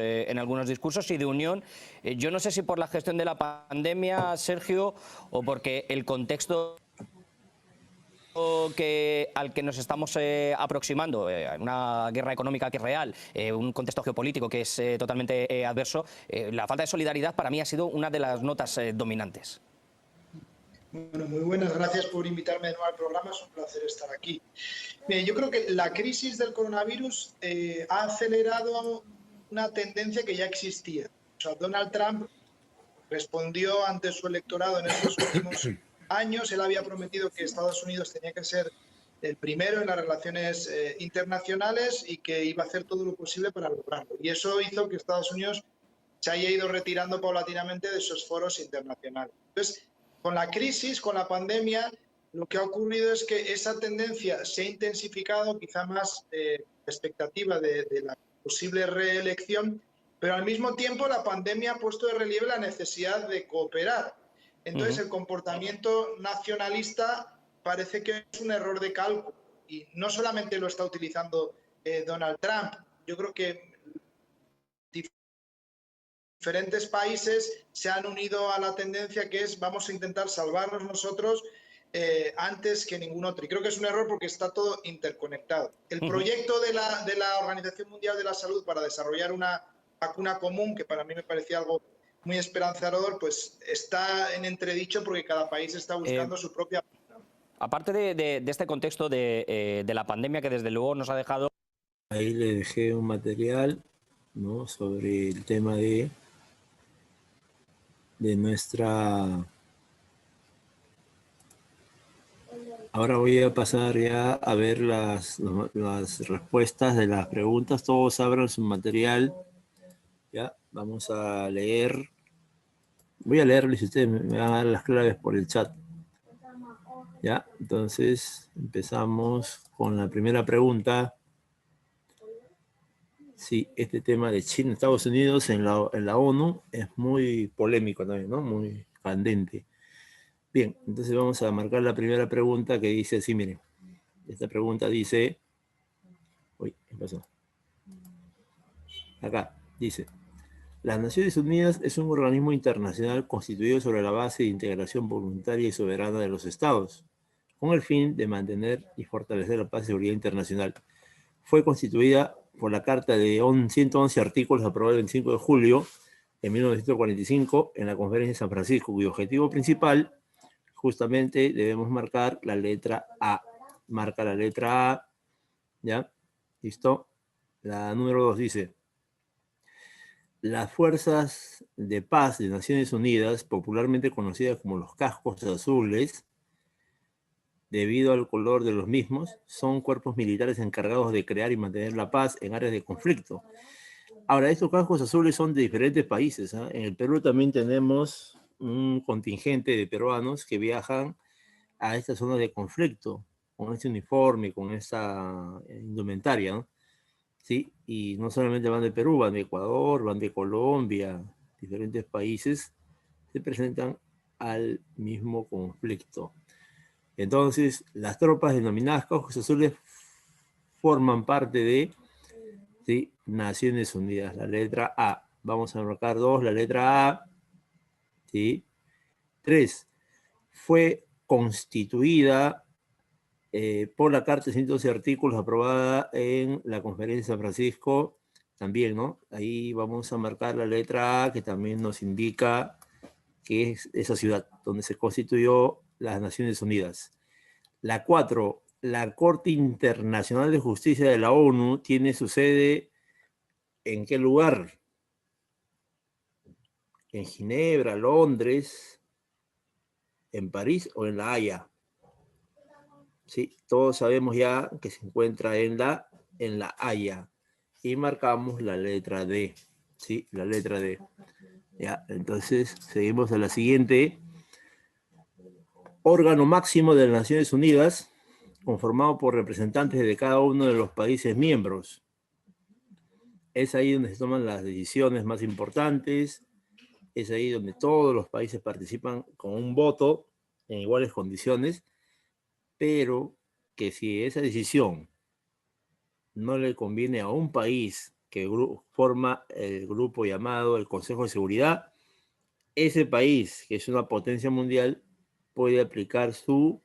discursos y de unión. Yo no sé si por la gestión de la pandemia, Sergio, o porque el contexto al que nos estamos aproximando, una guerra económica que es real, un contexto geopolítico que es totalmente adverso, la falta de solidaridad para mí ha sido una de las notas dominantes. Bueno, muy buenas, gracias por invitarme de nuevo al programa, es un placer estar aquí. Bien, yo creo que la crisis del coronavirus ha acelerado una tendencia que ya existía. O sea, Donald Trump respondió ante su electorado en estos últimos años. Él había prometido que Estados Unidos tenía que ser el primero en las relaciones internacionales y que iba a hacer todo lo posible para lograrlo. Y eso hizo que Estados Unidos se haya ido retirando paulatinamente de esos foros internacionales. Entonces, con la crisis, con la pandemia, lo que ha ocurrido es que esa tendencia se ha intensificado, quizá más expectativa de la posible reelección, pero al mismo tiempo la pandemia ha puesto de relieve la necesidad de cooperar. Entonces, el comportamiento nacionalista parece que es un error de cálculo y no solamente lo está utilizando Donald Trump. Yo creo que diferentes países se han unido a la tendencia que es vamos a intentar salvarnos nosotros antes que ningún otro. Y creo que es un error porque está todo interconectado. El proyecto de la Organización Mundial de la Salud para desarrollar una vacuna común, que para mí me parecía algo muy esperanzador, pues está en entredicho porque cada país está buscando su propia vacuna. Aparte de este contexto de la pandemia que desde luego nos ha dejado... Ahí le dejé un material, ¿no?, sobre el tema de nuestra... Ahora voy a pasar ya a ver las respuestas de las preguntas. Todos abran su material. Ya, vamos a leer. Voy a leerles y ustedes me van a dar las claves por el chat. Ya, entonces empezamos con la primera pregunta. Sí, este tema de China, Estados Unidos en la ONU es muy polémico también, ¿no? Muy candente. Bien, entonces vamos a marcar la primera pregunta que dice así, miren. Esta pregunta dice... Uy, ¿qué pasó? Acá, dice... Las Naciones Unidas es un organismo internacional constituido sobre la base de integración voluntaria y soberana de los estados, con el fin de mantener y fortalecer la paz y seguridad internacional. Fue constituida por la Carta de 111 artículos aprobada el 25 de julio de 1945 en la Conferencia de San Francisco, cuyo objetivo principal, justamente debemos marcar la letra A. Marca la letra A, ¿ya? ¿Listo? La número 2 dice... las fuerzas de paz de Naciones Unidas, popularmente conocidas como los cascos azules, debido al color de los mismos, son cuerpos militares encargados de crear y mantener la paz en áreas de conflicto. Ahora, estos cascos azules son de diferentes países, ¿eh? En el Perú también tenemos un contingente de peruanos que viajan a estas zonas de conflicto, con este uniforme, con esta indumentaria, ¿no? Sí, y no solamente van de Perú, van de Ecuador, van de Colombia, diferentes países se presentan al mismo conflicto. Entonces, las tropas denominadas cascos azules forman parte de, ¿sí?, Naciones Unidas, la letra A. Vamos a marcar 2, la letra A. ¿Sí? 3. Fue constituida por la Carta de 112 artículos aprobada en la Conferencia de San Francisco, también, ¿no? Ahí vamos a marcar la letra A, que también nos indica que es esa ciudad donde se constituyó las Naciones Unidas. La 4, la Corte Internacional de Justicia de la ONU tiene su sede ¿en qué lugar? ¿En Ginebra, Londres, en París o en La Haya? Sí, todos sabemos ya que se encuentra en La Haya. Y marcamos la letra D. Sí, la letra D. Ya, entonces seguimos a la siguiente. Órgano máximo de las Naciones Unidas, conformado por representantes de cada uno de los países miembros. Es ahí donde se toman las decisiones más importantes. Es ahí donde todos los países participan con un voto en iguales condiciones, pero que si esa decisión no le conviene a un país que forma el grupo llamado el Consejo de Seguridad, ese país, que es una potencia mundial, puede aplicar su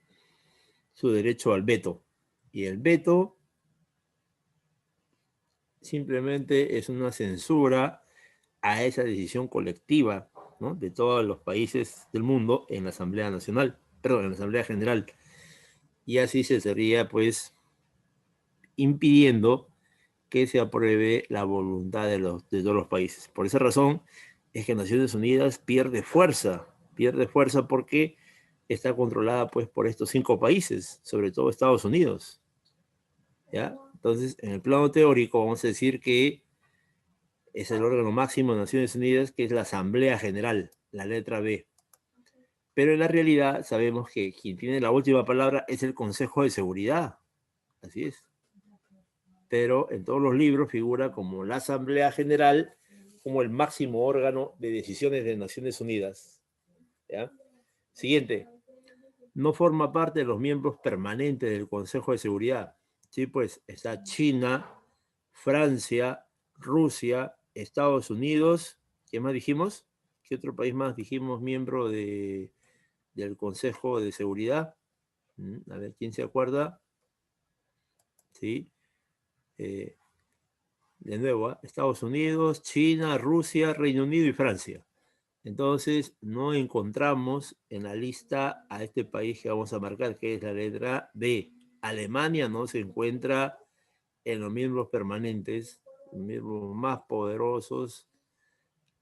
derecho al veto. Y el veto simplemente es una censura a esa decisión colectiva, ¿no?, de todos los países del mundo en la Asamblea Nacional, perdón, en la Asamblea General. Y así se estaría, pues, impidiendo que se apruebe la voluntad de todos los países. Por esa razón es que Naciones Unidas pierde fuerza porque está controlada, pues, por estos 5 países, sobre todo Estados Unidos. ¿Ya? Entonces, en el plano teórico vamos a decir que es el órgano máximo de Naciones Unidas, que es la Asamblea General, la letra B. Pero en la realidad sabemos que quien tiene la última palabra es el Consejo de Seguridad. Así es. Pero en todos los libros figura como la Asamblea General, como el máximo órgano de decisiones de Naciones Unidas. ¿Ya? Siguiente. No forma parte de los miembros permanentes del Consejo de Seguridad. Sí, pues está China, Francia, Rusia, Estados Unidos. ¿Qué más dijimos? ¿Qué otro país más dijimos miembro del Consejo de Seguridad? A ver, ¿quién se acuerda? Sí. De nuevo, Estados Unidos, China, Rusia, Reino Unido y Francia. Entonces, no encontramos en la lista a este país que vamos a marcar, que es la letra B. Alemania no se encuentra en los miembros permanentes, los miembros más poderosos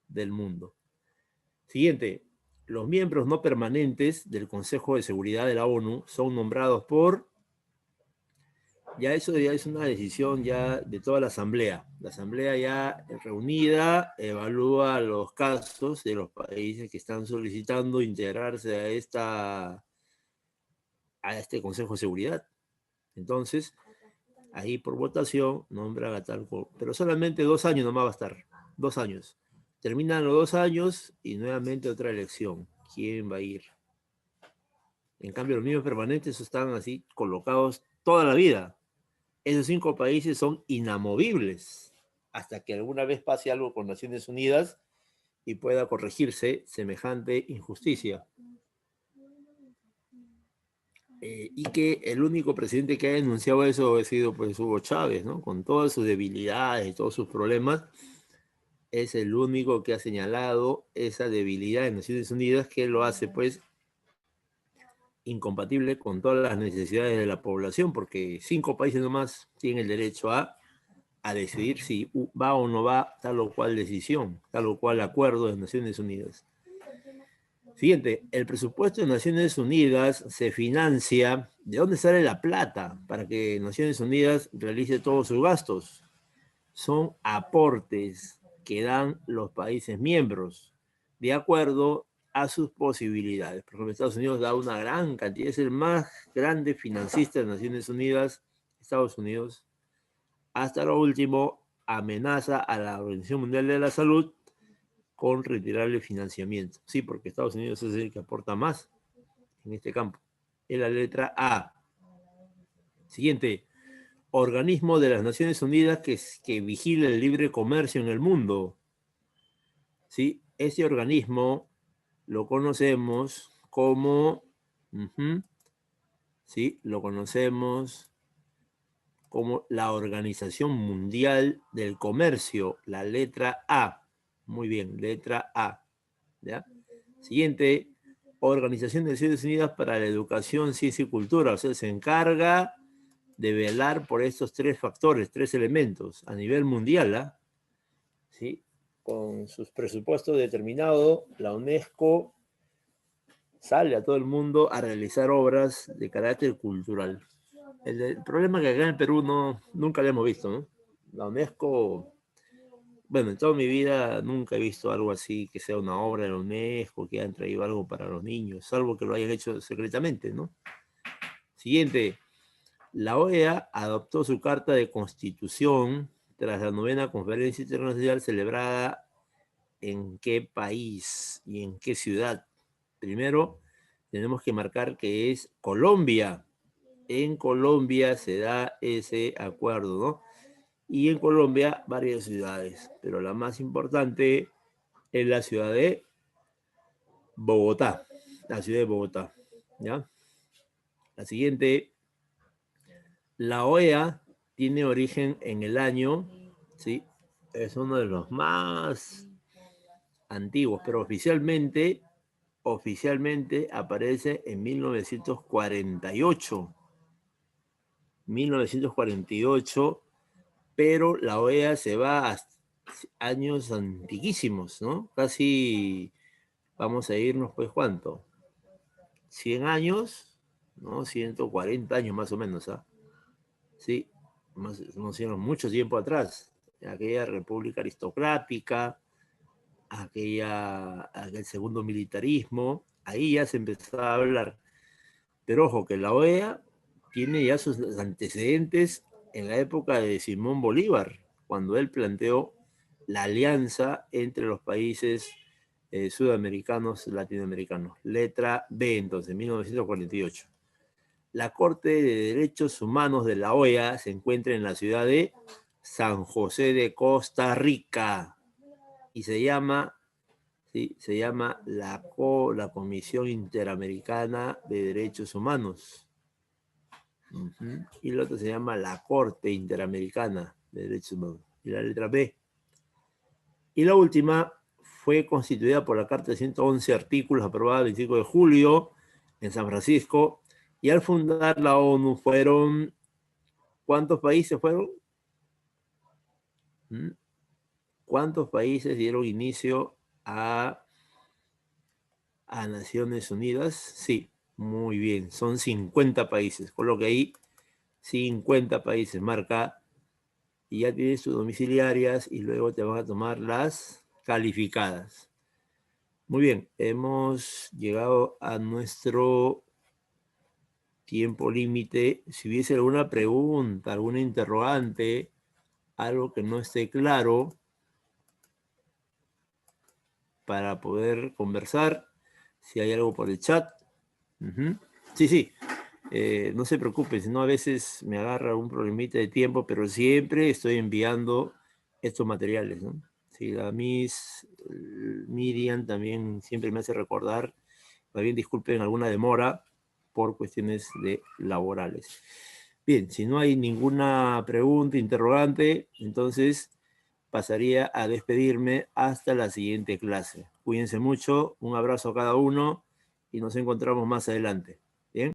del mundo. Siguiente. Los miembros no permanentes del Consejo de Seguridad de la ONU son nombrados por... Ya eso ya es una decisión ya de toda la Asamblea. La Asamblea ya reunida evalúa los casos de los países que están solicitando integrarse a este Consejo de Seguridad. Entonces, ahí por votación nombran a tal... Pero solamente 2 años nomás va a estar. 2 años. Terminan los 2 años y nuevamente otra elección. ¿Quién va a ir? En cambio, los miembros permanentes están así colocados toda la vida. Esos 5 países son inamovibles hasta que alguna vez pase algo con Naciones Unidas y pueda corregirse semejante injusticia. Y que el único presidente que ha denunciado eso ha sido, pues, Hugo Chávez, ¿no? Con todas sus debilidades y todos sus problemas, es el único que ha señalado esa debilidad de Naciones Unidas, que lo hace, pues, incompatible con todas las necesidades de la población, porque 5 países nomás tienen el derecho a a decidir si va o no va tal o cual decisión, tal o cual acuerdo de Naciones Unidas. Siguiente, el presupuesto de Naciones Unidas se financia. ¿De dónde sale la plata para que Naciones Unidas realice todos sus gastos? Son aportes que dan los países miembros de acuerdo a sus posibilidades. Por ejemplo, Estados Unidos da una gran cantidad, es el más grande financista de Naciones Unidas, Estados Unidos. Hasta lo último, amenaza a la Organización Mundial de la Salud con retirarle financiamiento. Sí, porque Estados Unidos es el que aporta más en este campo. Es la letra A. Siguiente, organismo de las Naciones Unidas que vigila el libre comercio en el mundo. ¿Sí? Ese organismo lo conocemos como, ¿sí? Lo conocemos como la Organización Mundial del Comercio, la letra A. Muy bien, letra A. ¿Ya? Siguiente, Organización de Naciones Unidas para la Educación, Ciencia y Cultura. O sea, se encarga de velar por estos tres factores, tres elementos a nivel mundial. ¿Sí? Con sus presupuestos determinados, la UNESCO sale a todo el mundo a realizar obras de carácter cultural. El problema es que acá en el Perú nunca lo hemos visto, ¿no? La UNESCO, bueno, en toda mi vida nunca he visto algo así que sea una obra de la UNESCO, que hayan traído algo para los niños, salvo que lo hayan hecho secretamente, ¿no? Siguiente, la OEA adoptó su Carta de Constitución tras la 9ª Conferencia Internacional celebrada ¿en qué país y en qué ciudad? Primero, tenemos que marcar que es Colombia. En Colombia se da ese acuerdo, ¿no? Y en Colombia varias ciudades, pero la más importante es la ciudad de Bogotá, la ciudad de Bogotá, ¿ya? La siguiente, la OEA tiene origen en el año, ¿sí? Es uno de los más antiguos, pero oficialmente aparece en 1948. 1948, pero la OEA se va a años antiquísimos, ¿no? Casi vamos a irnos, pues, ¿cuánto? 100 años, ¿no? 140 años más o menos, ¿ah? Sí, nos hicieron mucho tiempo atrás. Aquella república aristocrática, aquel segundo militarismo, ahí ya se empezó a hablar. Pero ojo, que la OEA tiene ya sus antecedentes en la época de Simón Bolívar, cuando él planteó la alianza entre los países sudamericanos, latinoamericanos. Letra B, entonces, 1948. La Corte de Derechos Humanos de la OEA se encuentra en la ciudad de San José de Costa Rica y se llama la Comisión Interamericana de Derechos Humanos. Y la otra se llama la Corte Interamericana de Derechos Humanos. Y la letra B. Y la última fue constituida por la Carta de 111 artículos aprobada el 25 de julio en San Francisco. Y al fundar la ONU fueron, ¿cuántos países fueron? ¿Cuántos países dieron inicio a Naciones Unidas? Sí, muy bien, son 50 países, con lo que ahí 50 países marca y ya tienes tus domiciliarias y luego te van a tomar las calificadas. Muy bien, hemos llegado a nuestro tiempo límite. Si hubiese alguna pregunta, alguna interrogante, algo que no esté claro, para poder conversar, si hay algo por el chat. Sí, no se preocupen, si no a veces me agarra un problemita de tiempo, pero siempre estoy enviando estos materiales, ¿no? Sí, la Miss Miriam también siempre me hace recordar, más bien disculpen alguna demora por cuestiones laborales. Bien, si no hay ninguna pregunta, interrogante, entonces pasaría a despedirme hasta la siguiente clase. Cuídense mucho, un abrazo a cada uno y nos encontramos más adelante.